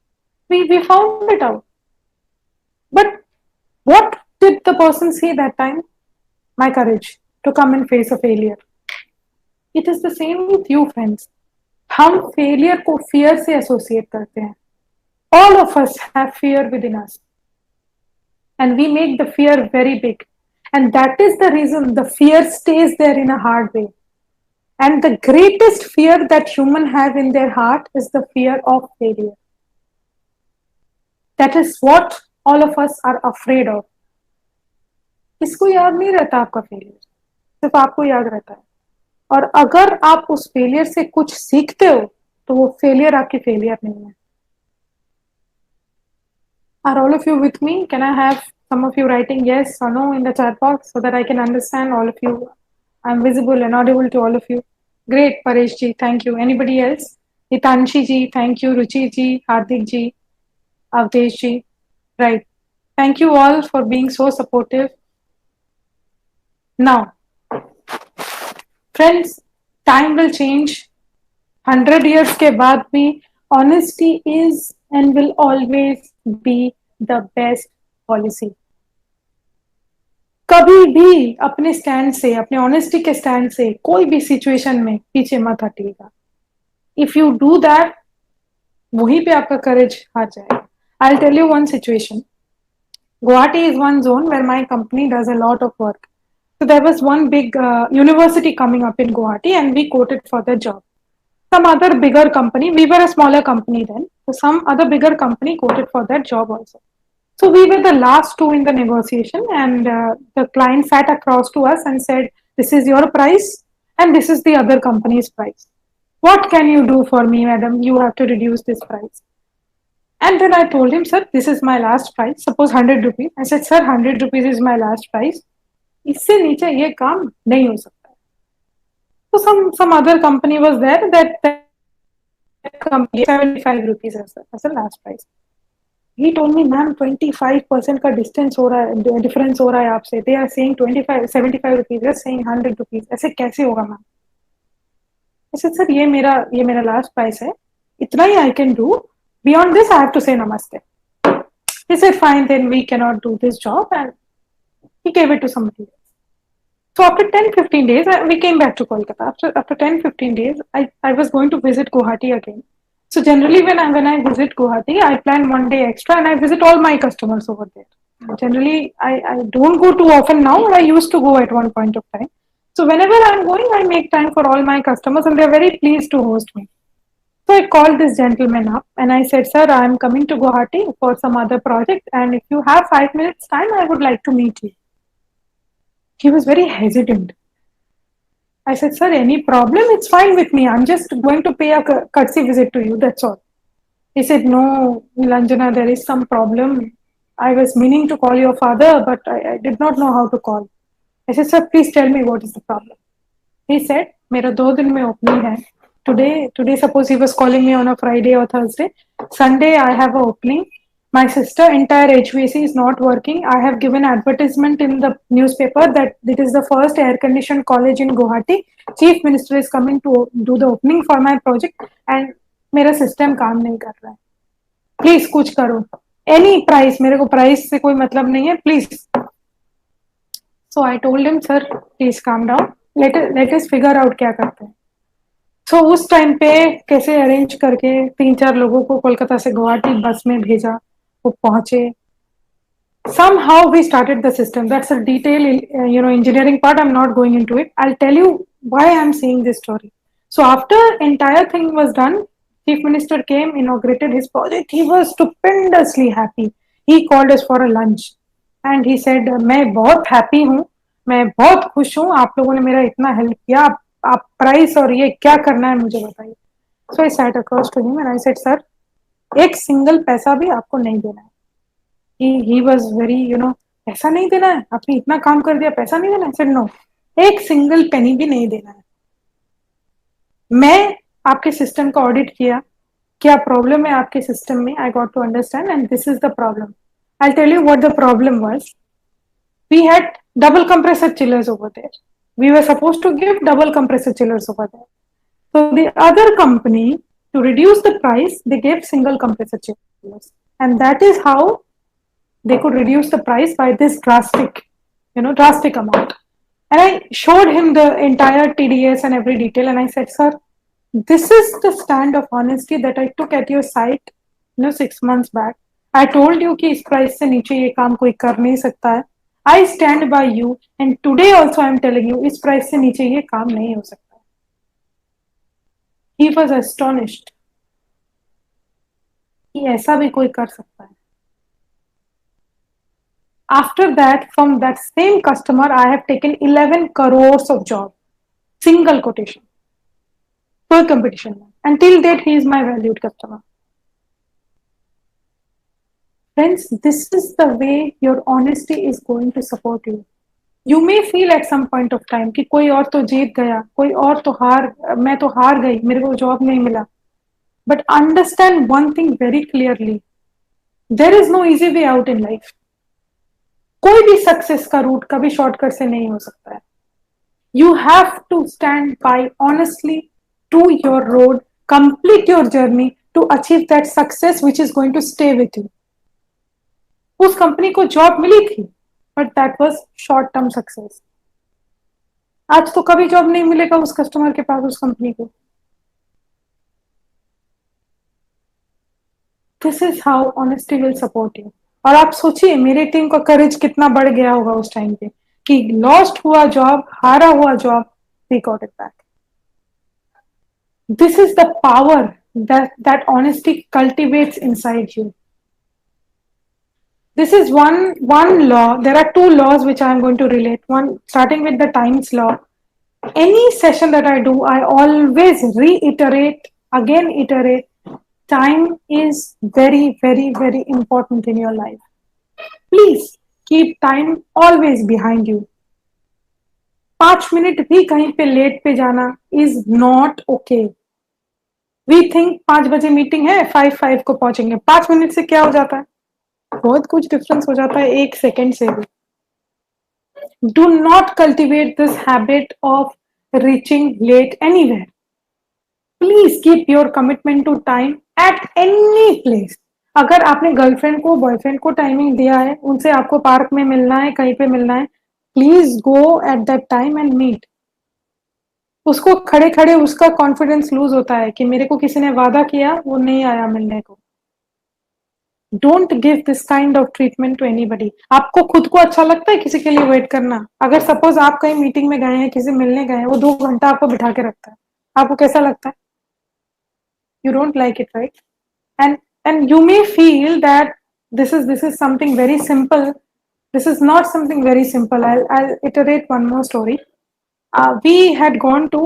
We found it out. But what did the person see that time? My courage to come and face a failure. It is the same with you, friends. हम failure को fear से associate करते हैं. All of us have fear within us. And we make the fear very big. And that is the reason the fear stays there in a hard way. And the greatest fear that humans have in their heart is the fear of failure. That is what all of us are afraid of. किसको याद नहीं रहता आपका failure, सिर्फ आपको याद रहता है. और अगर आप उस फेलियर से कुछ सीखते हो तो वो फेलियर आपकी फेलियर नहीं है. Are all of you with me? Can I have some of you writing yes or no in the chat box so that I can understand all of you? I'm visible and audible to all of you. Great, Paresh ji, thank you. Anybody else? Hitanshi ji, thank you. Ruchi ji, Hardik ji, Avdesh ji. Right. Thank you all for being so supportive. Now, friends, time will change. 100 years के बाद भी honesty is and will always be the best policy. कभी भी अपने stand से, अपने honesty के stand से कोई भी सिचुएशन में पीछे मत हटिएगा. इफ यू डू दैट, वहीं पे आपका करेज हार जाएगा. I will tell you one situation. Guwahati is one zone where my company does a lot of work. So there was one big university coming up in Guwahati and we quoted for the job. Some other bigger company, we were a smaller company then, so some other bigger company quoted for that job also. So we were the last two in the negotiation and the client sat across to us and said, this is your price and this is the other company's price. What can you do for me, madam? You have to reduce this price. And then I told him, sir, this is my last price. Suppose 100 rupees. I said, sir, 100 rupees is my last price. इससे नीचे ये काम नहीं हो सकता. So some other company was there that company 75 rupees as a last price. He told me, ma'am, 25% का distance हो रहा है, difference हो रहा है आपसे. They are saying 75 rupees, they are saying 100 rupees. ऐसे कैसे होगा मैम? I said, sir, ये मेरा last price है. इतना ही I can do. Beyond this, I have to say namaste. He said, fine, then we cannot do this job, and he gave it to somebody else. So after 10-15 days, we came back to Kolkata. After 10-15 days, I was going to visit Guwahati again. So generally when I visit Guwahati, I plan one day extra and I visit all my customers over there. Generally, I don't go too often now, but I used to go at one point of time. So whenever I'm going, I make time for all my customers and they're very pleased to host me. So I called this gentleman up and I said, sir, I'm coming to Guwahati for some other project and if you have 5 minutes time, I would like to meet you. He was very hesitant. I said, sir, any problem? It's fine with me. I'm just going to pay a courtesy visit to you. That's all. He said, no, Nilanjana, there is some problem. I was meaning to call your father, but I did not know how to call. I said, sir, please tell me what is the problem. He said, मेरा 2 दिन में opening है. Today, suppose he was calling me on a Friday or Thursday. Sunday, I have a opening. My sister, entire HVAC is not working. I have given advertisement in the newspaper that it is the first air-conditioned college in Guwahati. Chief Minister is coming to do the opening for my project and मेरा system काम नहीं कर रहा है. Please कुछ करो. Any price, मेरे को price से कोई मतलब नहीं है. Please. So I told him, sir, please calm down. Let us figure out क्या करते हैं. तो उस टाइम पे कैसे अरेंज करके 3-4 लोगों को कोलकाता से गुवाहाटी बस में भेजा, वो पहुंचे. Somehow we started the system. That's a detail, engineering part. I'm not going into it. I'll tell you why I'm saying this story. So after entire thing was done, Chief Minister came, inaugurated his project. He was stupendously happy. He called us for a lunch, and he said, "मैं बहुत happy हूँ, मैं बहुत खुश हूँ. आप लोगों ने मेरा इतना help किया. आप price और ये क्या करना है मुझे बताइए." So I sat across to him and I said, "Sir, एक single पैसा भी आपको नहीं देना है." he was very, पैसा नहीं देना है, आपने इतना काम कर दिया, पैसा नहीं देना है. फिर नो, एक सिंगल पेनी भी नहीं देना है. मैं आपके सिस्टम का ऑडिट किया, क्या प्रॉब्लम है आपके सिस्टम में. I got to understand and this is the problem. I tell you what the problem was. We had double compressor chillers over there. We were supposed to give double compressor chillers over there. So the other company, to reduce the price, they gave single compressor chillers, and that is how they could reduce the price by this drastic amount. And I showed him the entire TDS and every detail, and I said, "Sir, this is the stand of honesty that I took at your site, 6 months back. I told you कि इस price से नीचे ये काम कोई कर नहीं सकता है. I stand by you, and today also I am telling you, इस price से नीचे ये काम नहीं हो सकता." He was astonished कि ऐसा भी कोई कर सकता है. After that, from that same customer, I have taken 11 crores of job. Single quotation. Per competition. Until date, he is my valued customer. Friends, this is the way your honesty is going to support you. You may feel at some point of time कि कोई और तो जीत गया, कोई और तो मैं तो हार गई, मेरे को जॉब नहीं मिला. But understand one thing very clearly. There is no easy way out in life. कोई भी सक्सेस का रूट कभी शॉर्टकट से नहीं हो सकता है. You have to stand by honestly to your road, complete your journey to achieve that success which is going to stay with you. उस कंपनी को जॉब मिली थी, but that was short term success. आज तो कभी job नहीं मिलेगा उस customer के पास, उस कंपनी को. This is how honesty will support you. और आप सोचिए मेरे टीम का करेज कितना बढ़ गया होगा उस टाइम पे कि लॉस्ट हुआ जॉब, हारा हुआ job, we got it back. This is the power that honesty cultivates inside you. This is one law. There are two laws which I am going to relate. One, starting with the times law. Any session that I do, I always reiterate, again iterate. Time is very, very, very important in your life. Please keep time always behind you. 5 minute भी कहीं पे late पे जाना is not okay. We think 5 बजे meeting है, 5 को पहुंचेंगे. 5 minute से क्या हो जाता है, बहुत कुछ डिफरेंस हो जाता है 1 सेकेंड से भी. Do not cultivate this habit of reaching late anywhere. Please keep your commitment to time at any place. अगर आपने गर्लफ्रेंड को बॉयफ्रेंड को टाइमिंग दिया है, उनसे आपको पार्क में मिलना है, कहीं पे मिलना है, please go at that time and meet. उसको खड़े खड़े उसका कॉन्फिडेंस लूज होता है कि मेरे को किसी ने वादा किया, वो नहीं आया मिलने को. Don't give this kind of treatment to anybody. आपको खुद को अच्छा लगता है किसी के लिए वेट करना? अगर सपोज आप कहीं मीटिंग में गए हैं, किसी मिलने गए हैं, वो 2 घंटा आपको बिठा के रखता है, आपको कैसा लगता है? You don't like it, right? And you may feel that this is something very simple. This is not something very simple. I'll iterate one more story. We had gone to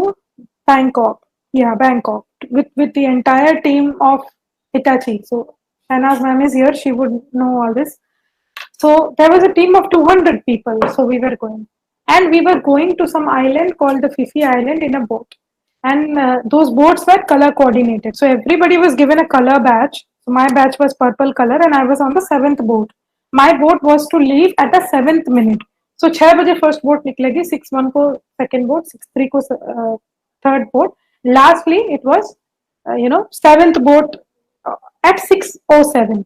Bangkok. Yeah, Bangkok with the entire team of Hitachi. So Hannah's ma'am is here. She would know all this. So there was a team of 200 people. So we were going. And we were going to some island called the Fifi Island in a boat. And those boats were color coordinated. So everybody was given a color badge. So my badge was purple color and I was on the 7th boat. My boat was to leave at the 7th minute. So 6 बजे first boat निकलेगी, 6:01 को second boat, 6:03 को third boat. Lastly, it was 7th boat at 6:07.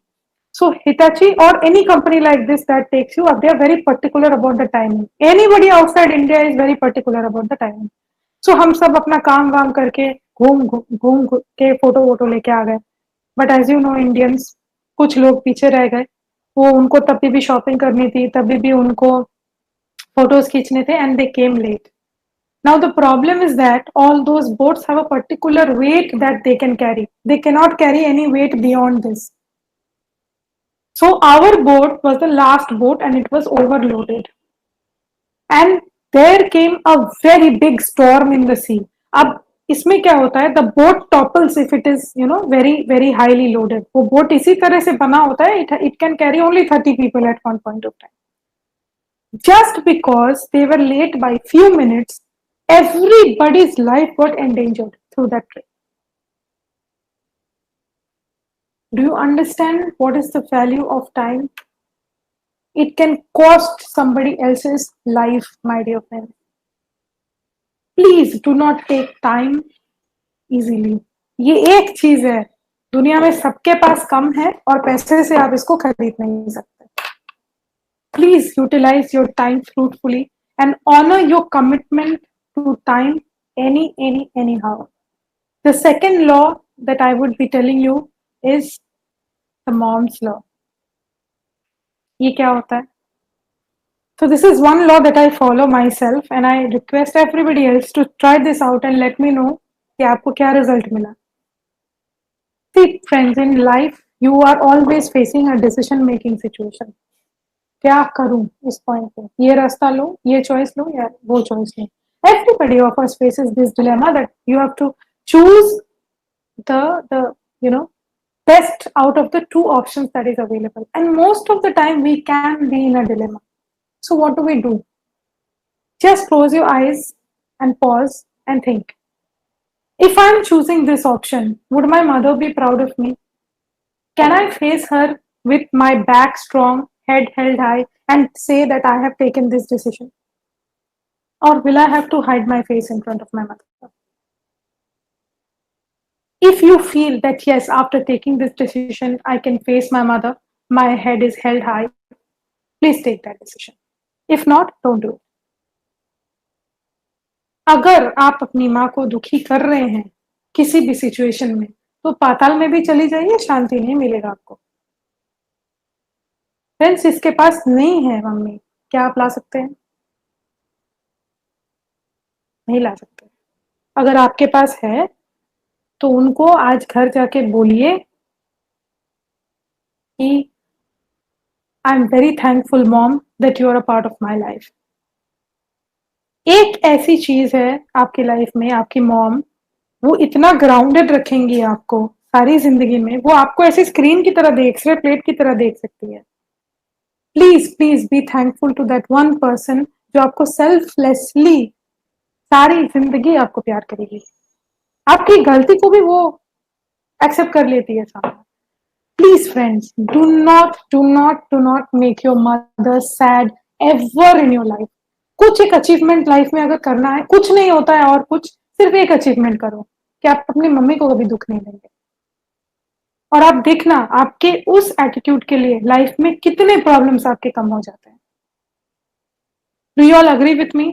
So Hitachi or any company like this that takes you up, they are very particular about the timing. Anybody outside India is very particular about the timing. सो हम सब अपना काम वाम करके घूम के photo वोटो लेके आ गए। But as you know Indians, कुछ लोग पीछे रह गए। वो उनको तभी भी शॉपिंग करनी थी, तभी भी उनको फोटोज खींचने थे, and they came late. Now the problem is that all those boats have a particular weight that they can carry. They cannot carry any weight beyond this. So our boat was the last boat and it was overloaded. And there came a very big storm in the sea. अब इसमें क्या होता है, the boat topples if it is very very highly loaded. वो boat इसी तरह से बना होता है, it can carry only 30 people at one point of time. Just because they were late by few minutes, everybody's life got endangered through that trip. Do you understand what is the value of time? It can cost somebody else's life, my dear friend. Please do not take time easily. ये एक चीज है, दुनिया में सबके पास कम है और पैसे से आप इसको खरीद नहीं सकते. Please utilize your time fruitfully and honor your commitment to time anyhow. The second law that I would be telling you is the mom's law. ये क्या होता है? So this is one law that I follow myself and I request everybody else to try this out and let me know कि आपको क्या result मिला. See friends, in life you are always facing a decision making situation. क्या करूं इस point पे, ये रास्ता लो, ये चॉइस लो या वो choice low. Everybody of us faces this dilemma that you have to choose the best out of the two options that is available, and most of the time we can be in a dilemma. So what do? Just close your eyes and pause and think, if I'm choosing this option, would my mother be proud of me? Can I face her with my back strong, head held high, and say that I have taken this decision? Or will I have to hide my face in front of my mother? If you feel that yes, after taking this decision, I can face my mother, my head is held high, please take that decision. If not, don't do it. अगर आप अपनी माँ को दुखी कर रहे हैं किसी भी सिचुएशन में, तो पाताल में भी चली जाइए, शांति नहीं मिलेगा आपको. फ्रेंड्स, इसके पास नहीं है मम्मी, क्या आप ला सकते हैं? नहीं ला सकते. अगर आपके पास है तो उनको आज घर जाके बोलिए कि I am very thankful mom that you are a part of my life. एक ऐसी चीज है आपकी लाइफ में, आपकी मॉम, वो इतना ग्राउंडेड रखेंगी आपको सारी जिंदगी में. वो आपको ऐसी स्क्रीन की तरह एक्सरे प्लेट की तरह देख सकती है. Please please be thankful to that one person जो आपको सेल्फलेसली सारी जिंदगी आपको प्यार करेगी. आपकी गलती को भी वो एक्सेप्ट कर लेती है सामने. Please friends, do not make your mother sad ever in your life. कुछ एक अचीवमेंट लाइफ में अगर करना है, कुछ नहीं होता है और कुछ, सिर्फ एक अचीवमेंट करो कि आप अपनी मम्मी को कभी दुख नहीं देंगे. और आप देखना आपके उस एटीट्यूड के लिए लाइफ में कितने प्रॉब्लम्स आपके कम हो जाते हैं. Do you all agree with me?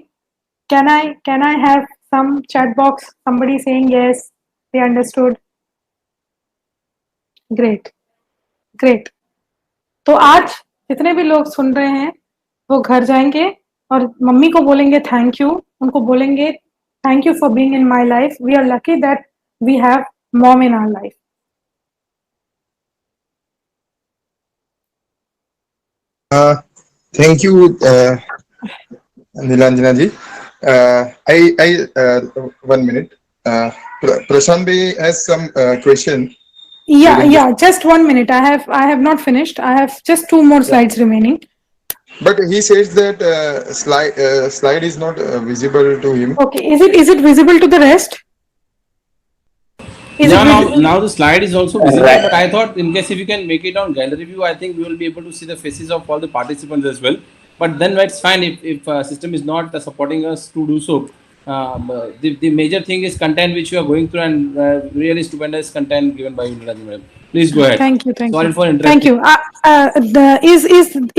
Can I have some chat box, somebody saying yes, they understood? Great. तो आज जितने भी लोग सुन रहे हैं वो घर जाएंगे और मम्मी को बोलेंगे थैंक यू. उनको बोलेंगे thank you for being in my life. We are lucky that we have mom in our life. Thank you, Nilanjana ji. One minute. Prashant bhai has some question. Yeah. Just 1 minute. I have not finished. I have just 2 more slides remaining. But he says that slide is not visible to him. Okay. Is it visible to the rest? Now the slide is also visible, but I thought in case if you can make it on gallery view, I think we will be able to see the faces of all the participants as well. But then it's fine if system is not supporting us to do so. The major thing is content which you are going through, and really stupendous content given by you. Please go ahead. Thank you. Sorry for interrupting. Thank you.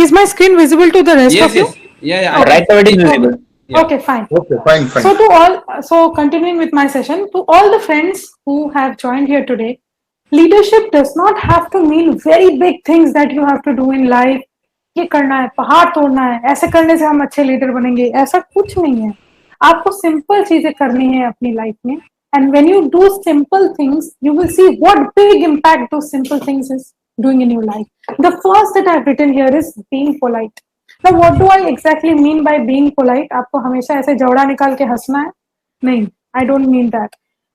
Is my screen visible to the rest of you? Yes. Yeah. Right now it is visible. Yeah. Okay, fine. Okay, fine, fine. So to all, so continuing with my session, to all the friends who have joined here today, leadership does not have to mean very big things that you have to do in life. ये करना है, पहाड़ तोड़ना है, ऐसे करने से हम अच्छे लीडर बनेंगे, ऐसा कुछ नहीं है. आपको सिंपल चीजें करनी है अपनी लाइफ में. And when you do simple things, you will see what big impact those simple things is doing in your life. The first that I've written here is being polite. Now, what do I exactly mean by being polite? आपको हमेशा ऐसे जौड़ा निकाल के हंसना है? नहीं, I don't mean that.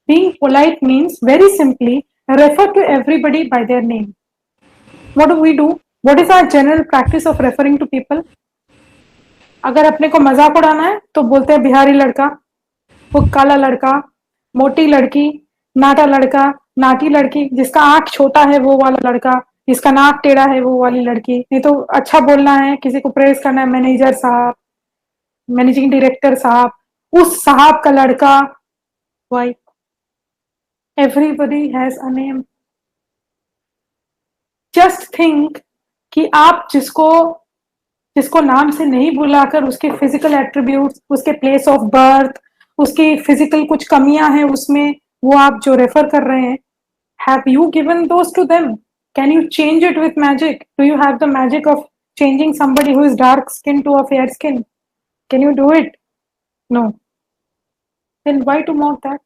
Being polite means very simply refer to everybody by their name. What do we do? What is our general practice of referring to people? अगर अपने को मजाक उड़ाना है तो बोलते हैं बिहारी लड़का, वो काला लड़का, मोटी लड़की, नाटा लड़का, नाटी लड़की, जिसका आंख छोटा है वो वाला लड़का, जिसका नाक टेढ़ा है वो वाली लड़की. नहीं तो अच्छा बोलना है, किसी को प्रेज करना है, मैनेजर साहब, मैनेजिंग डायरेक्टर साहब, उस साहब का लड़का. Why? Everybody has a name. Just think कि आप जिसको जिसको नाम से नहीं बुलाकर उसके फिजिकल एट्रीब्यूट्स, उसके प्लेस ऑफ बर्थ, उसकी फिजिकल कुछ कमियां हैं उसमें, वो आप जो रेफर कर रहे हैं, have you given those to them? Can you change it with magic? Do you have the magic of changing somebody who is dark skin to a fair skin? Can you do it? No. Then why to mock that?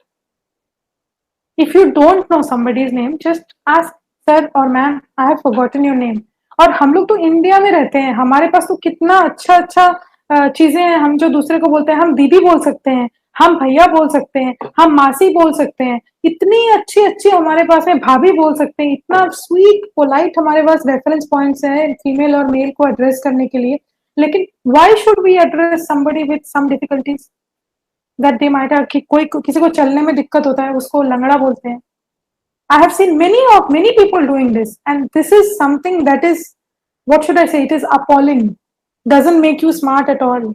If you don't know somebody's name, just ask, sir or ma'am, I have forgotten your name. और हम लोग तो India में रहते हैं, हमारे पास तो कितना अच्छा अच्छा चीजें हैं. हम जो दूसरे को बोलते हैं, हम दीदी बोल सकते हैं, हम भैया बोल सकते हैं, हम मासी बोल सकते हैं, इतनी अच्छी अच्छी हमारे पास में भाभी बोल सकते हैं, इतना स्वीट पोलाइट हमारे पास रेफरेंस पॉइंट्स हैं फीमेल और मेल को एड्रेस करने के लिए. लेकिन why should we address somebody with some difficulties that they might have, कि कोई किसी को चलने में दिक्कत होता है उसको लंगड़ा बोलते हैं. I have seen many people doing this, and this is something that is, what should I say, it is appalling. Doesn't make you smart at all.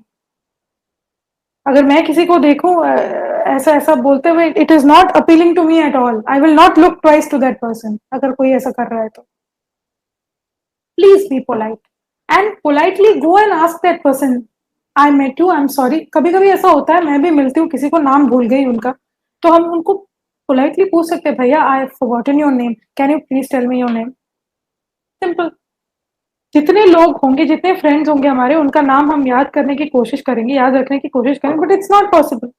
अगर मैं किसी को देखूं ऐसा ऐसा बोलते हुए, it is not appealing to me at all. I will not look twice to that person. अगर कोई ऐसा कर रहा है तो please be polite and politely go and ask that person, I met you, I'm sorry. कभी कभी ऐसा होता है, मैं भी मिलती हूँ किसी को, नाम भूल गई उनका, तो हम उनको पोलाइटली पूछ सकते हैं, भैया I have forgotten your name, can you please tell me your name. Simple. जितने लोग होंगे, जितने फ्रेंड्स होंगे हमारे, उनका नाम हम याद करने की कोशिश करेंगे, याद रखने की कोशिश करेंगे, but it's not possible.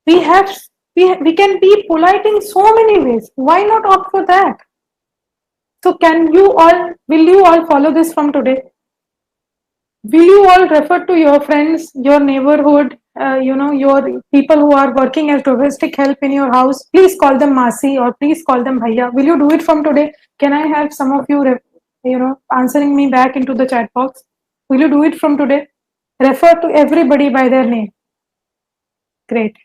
we can be polite in so many ways. Why not opt for that? So will you all follow this from today? Will you all refer to your friends, your neighborhood, your people who are working as domestic help in your house? Please call them Masi or please call them Bhaiya. Will you do it from today? Can I have some of you, answering me back into the chat box? Will you do it from today? Refer to everybody by their name. Great.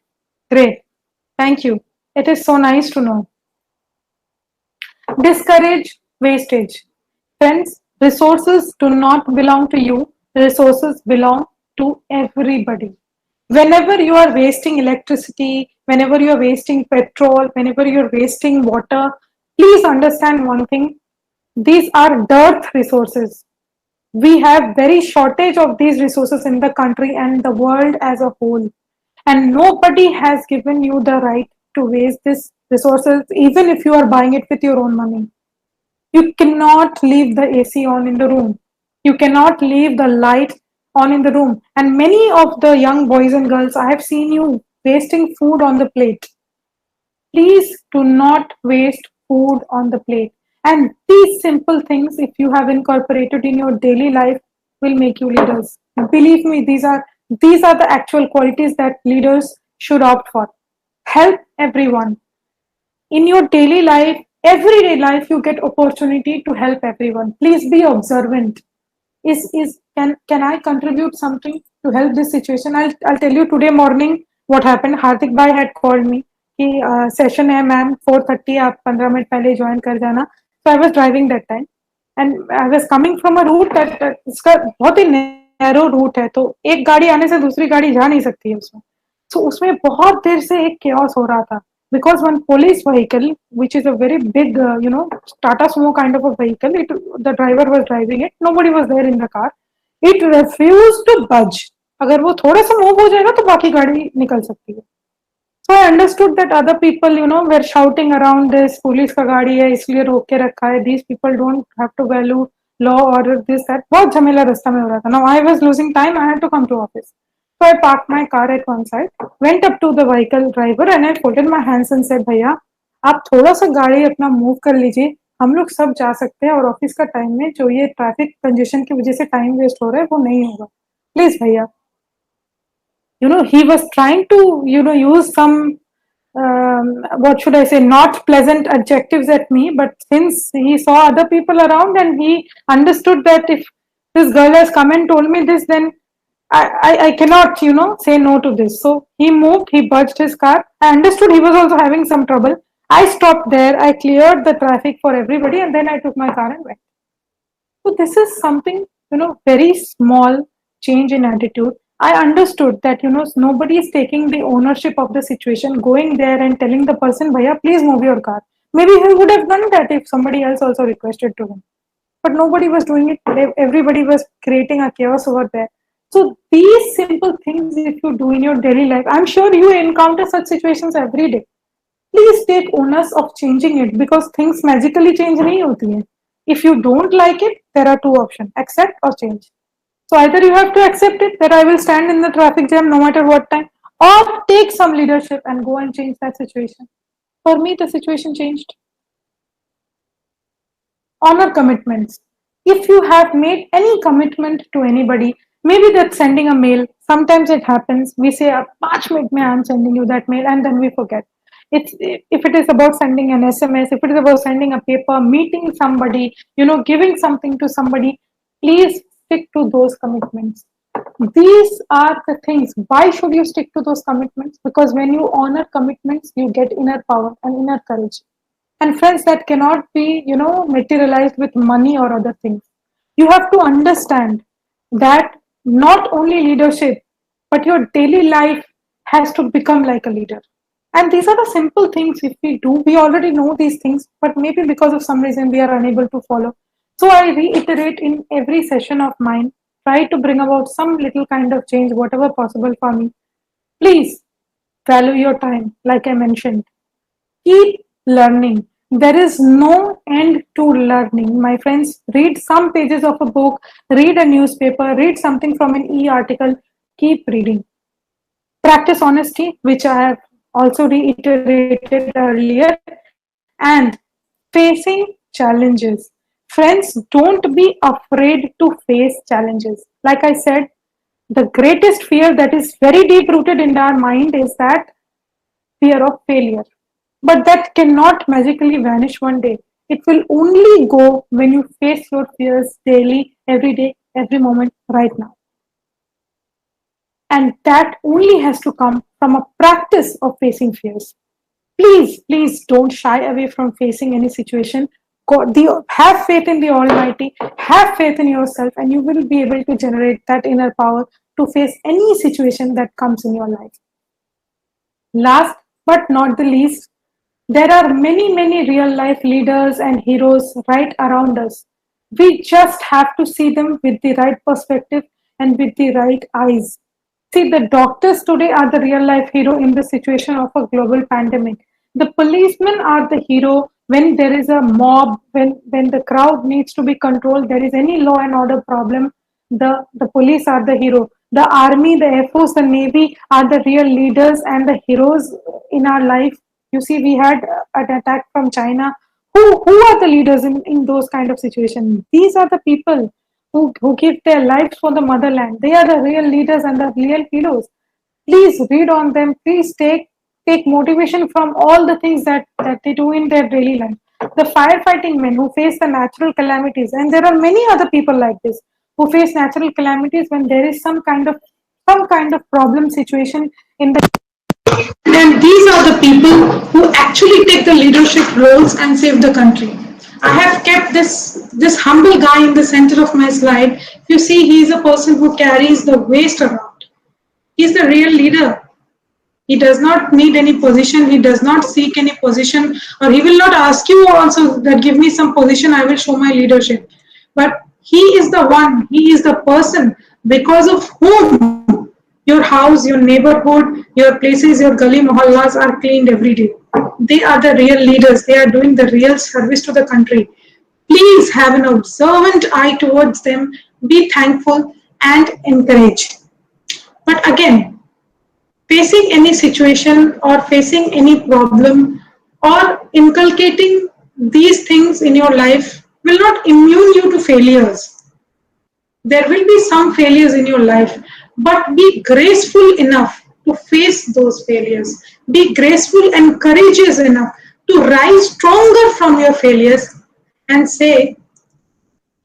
Thank you. It is so nice to know. Discourage wastage. Friends, resources do not belong to you. Resources belong to everybody. Whenever you are wasting electricity, whenever you are wasting petrol, whenever you are wasting water, please understand one thing. These are dearth resources. We have very shortage of these resources in the country and the world as a whole. And nobody has given you the right to waste these resources, even if you are buying it with your own money. You cannot leave the AC on in the room. You cannot leave the light on in the room. And many of the young boys and girls, I have seen you wasting food on the plate. Please do not waste food on the plate. And these simple things, if you have incorporated in your daily life, will make you leaders. Believe me, these are the actual qualities that leaders should opt for. Help everyone. In your daily life, everyday life, you get opportunity to help everyone. Please be observant. Can I contribute something to help this situation? I'll tell you today morning what happened. Hardik bhai had called me कि session है ma'am 4:30, आप 15 minute पहले join कर जाना. So I was driving that time and I was coming from a route that इसका बहुत ही narrow route है, तो एक गाड़ी आने से दूसरी गाड़ी जा नहीं सकती है उसमें. So उसमें बहुत देर से एक chaos हो रहा था. Because one police vehicle, which is a very big, Tata Sumo kind of a vehicle, the driver was driving it. Nobody was there in the car. It refused to budge. अगर वो थोड़ा सा move हो जाएगा तो बाकी गाड़ी निकल सकती है. So I understood that other people, were shouting around this, police का गाड़ी है इसलिए रोक के रखा है. These people don't have to value law, order, this, that. बहुत झमेला रास्ता में हो रहा था. Now I was losing time. I had to come to office. So I parked my car at one side, went up to the vehicle driver and I folded my hands and said, भैया आप थोड़ा सा गाड़ी अपना move कर लीजिए. हम लोग सब जा सकते हैं और ऑफिस का टाइम में जो ये ट्रैफिक कंजेशन की वजह से टाइम वेस्ट हो रहा है वो नहीं होगा. प्लीज भैया. He was trying to use some what should I say, not pleasant adjectives at me, but since he saw other people around and he understood that if this girl has come and told me this, then I cannot say no to this. So he moved, he budged his car. I understood he was also having some trouble. I stopped there, I cleared the traffic for everybody and then I took my car and went. So this is something, very small change in attitude. I understood that, nobody is taking the ownership of the situation, going there and telling the person, Bhaiya, please move your car. Maybe he would have done that if somebody else also requested to him. But nobody was doing it. Everybody was creating a chaos over there. So these simple things, if you do in your daily life, I'm sure you encounter such situations every day. Please take onus of changing it because things magically change नहीं होती हैं. If you don't like it, there are two options: accept or change. So either you have to accept it that I will stand in the traffic jam no matter what time, or take some leadership and go and change that situation. For me, the situation changed. Honor commitments. If you have made any commitment to anybody, maybe that's sending a mail. Sometimes it happens. We say, 5 minutes mein I'm sending you that mail, and then we forget. If it is about sending an SMS, if it is about sending a paper, meeting somebody, giving something to somebody, please stick to those commitments. These are the things. Why should you stick to those commitments? Because when you honor commitments, you get inner power and inner courage. And friends, that cannot be, materialized with money or other things. You have to understand that not only leadership, but your daily life has to become like a leader. And these are the simple things if we do. We already know these things, but maybe because of some reason we are unable to follow. So I reiterate in every session of mine, try to bring about some little kind of change, whatever possible for me. Please value your time, like I mentioned. Keep learning. There is no end to learning. My friends, read some pages of a book, read a newspaper, read something from an e-article, keep reading. Practice honesty, which I have also reiterated earlier, and facing challenges. Friends, don't be afraid to face challenges. Like I said, the greatest fear that is very deep rooted in our mind is that fear of failure. But that cannot magically vanish one day. It will only go when you face your fears daily, every day, every moment, right now. And that only has to come from a practice of facing fears. Please don't shy away from facing any situation. Have faith in the Almighty, have faith in yourself, and you will be able to generate that inner power to face any situation that comes in your life. Last but not the least, there are many real life leaders and heroes right around us. We just have to see them with the right perspective and with the right eyes. See, the doctors today are the real life hero in the situation of a global pandemic. The policemen are the hero when there is a mob, when the crowd needs to be controlled, there is any law and order problem, the police are the hero. The army, the air force, the navy are the real leaders and the heroes in our life. You see, we had an attack from China. Who are the leaders in those kind of situations? These are the people who give their lives for the motherland. They are the real leaders and the real heroes. Please read on them. Please take motivation from all the things that they do in their daily life. The firefighting men who face the natural calamities, and there are many other people like this who face natural calamities when there is some kind of problem situation in the. And these are the people who actually take the leadership roles and save the country. I have kept this humble guy in the center of my slide. You see, he is a person who carries the waste around. He's the real leader. He does not need any position. He does not seek any position, or he will not ask you also that give me some position, I will show my leadership. But he is the one, he is the person because of whom Your house, your neighborhood, your places, your gully mohallas are cleaned every day. They are the real leaders. They are doing the real service to the country. Please have an observant eye towards them. Be thankful and encourage. But again, facing any situation or facing any problem or inculcating these things in your life will not immune you to failures. There will be some failures in your life, but be graceful enough to face those failures. Be graceful and courageous enough to rise stronger from your failures and say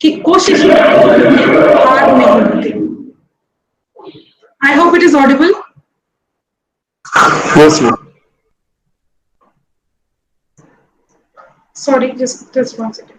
कि कोशिश हार नहीं होती. I hope it is audible. Yes, yes. Sorry, just 1 second.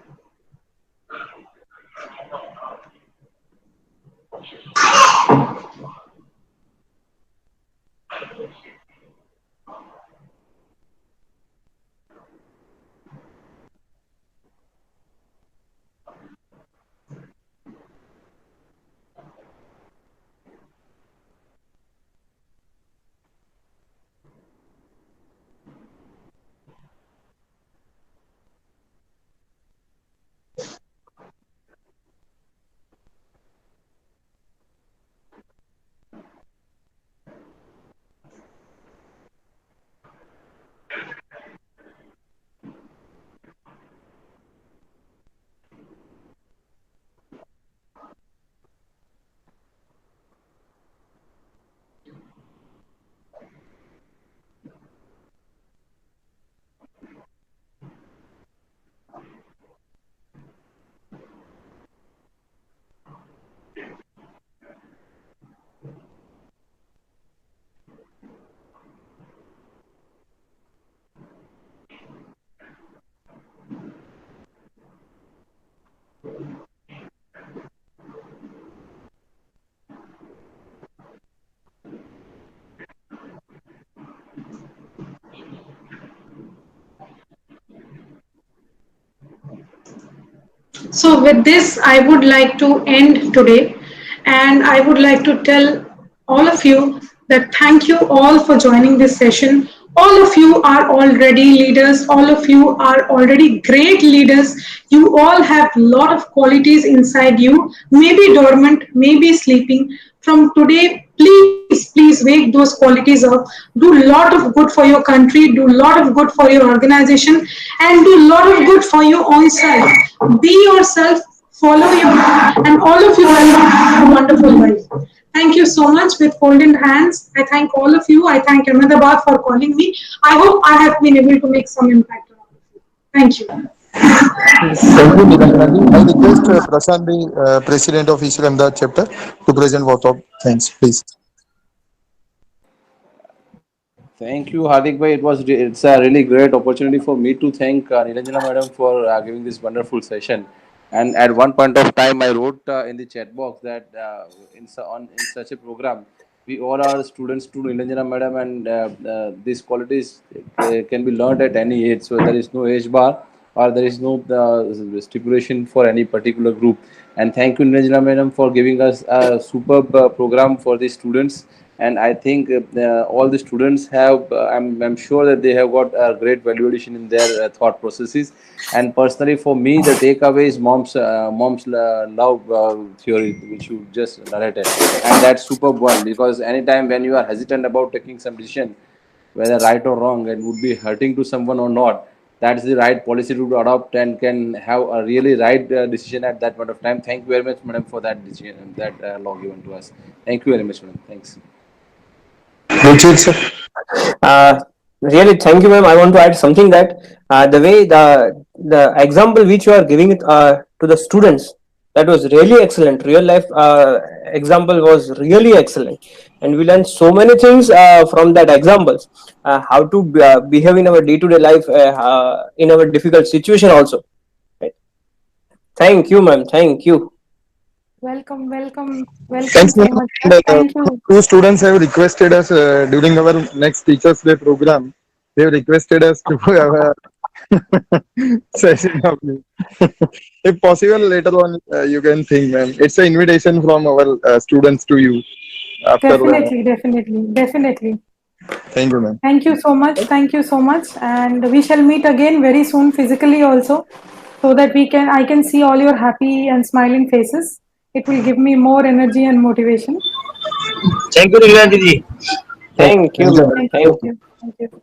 So, with this, I would like to end today, and I would like to tell all of you that thank you all for joining this session. All of you are already leaders, all of you are already great leaders. You all have a lot of qualities inside you, maybe dormant, maybe sleeping. From today, please wake those qualities up. Do a lot of good for your country, do a lot of good for your organization, and do a lot of good for your own self. Be yourself, follow your heart, and all of you will have a wonderful life. Thank you so much with folded hands. I thank all of you. I thank Ahmedabad for calling me. I hope I have been able to make some impact on all of you. Thank you. Thank you, Niranjana ji. I request Prashant, the President of Eastern Ahmedabad chapter, to present vote of thanks, please. Thank you, Hardik bhai. It's a really great opportunity for me to thank Nilanjana madam for giving this wonderful session. And at one point of time, I wrote in the chat box that in such a program, we all are students to Nilanjana madam, and these qualities can be learned at any age. So there is no age bar or there is no stipulation for any particular group. And thank you, Nilanjana madam, for giving us a superb program for the students. And I think all the students have I'm sure that they have got a great value addition in their thought processes. And personally for me, the takeaway is mom's love theory, which you just narrated, and that's superb one, because anytime when you are hesitant about taking some decision, whether right or wrong, and would be hurting to someone or not, that's the right policy to adopt and can have a really right decision at that point of time. Thank you very much, madam, for that decision, that law given to us. Thank you very much, madam. Thanks. Richard, sir. Uh, Really, thank you, ma'am. I want to add something that the way the example which you are giving it to the students, that was really excellent. Real life example was really excellent, and we learned so many things from that examples. How to behave in our day-to-day life in our difficult situation also. Right? Thank you, ma'am. Thank you. Welcome Thanks, so ma'am. much. And, Thank you. two students have requested us during our next Teachers' Day program. They have requested us to have a session of me. If possible, later on, you can think, ma'am. It's an invitation from our students to you. after. Definitely. Thank you, ma'am. Thank you so much. Thank you so much. And we shall meet again very soon physically also, so that I can see all your happy and smiling faces. It will give me more energy and motivation. Thank you, Nilima Didi. Thank Thank you, you. ma'am. Thank Thank you. you. Thank you.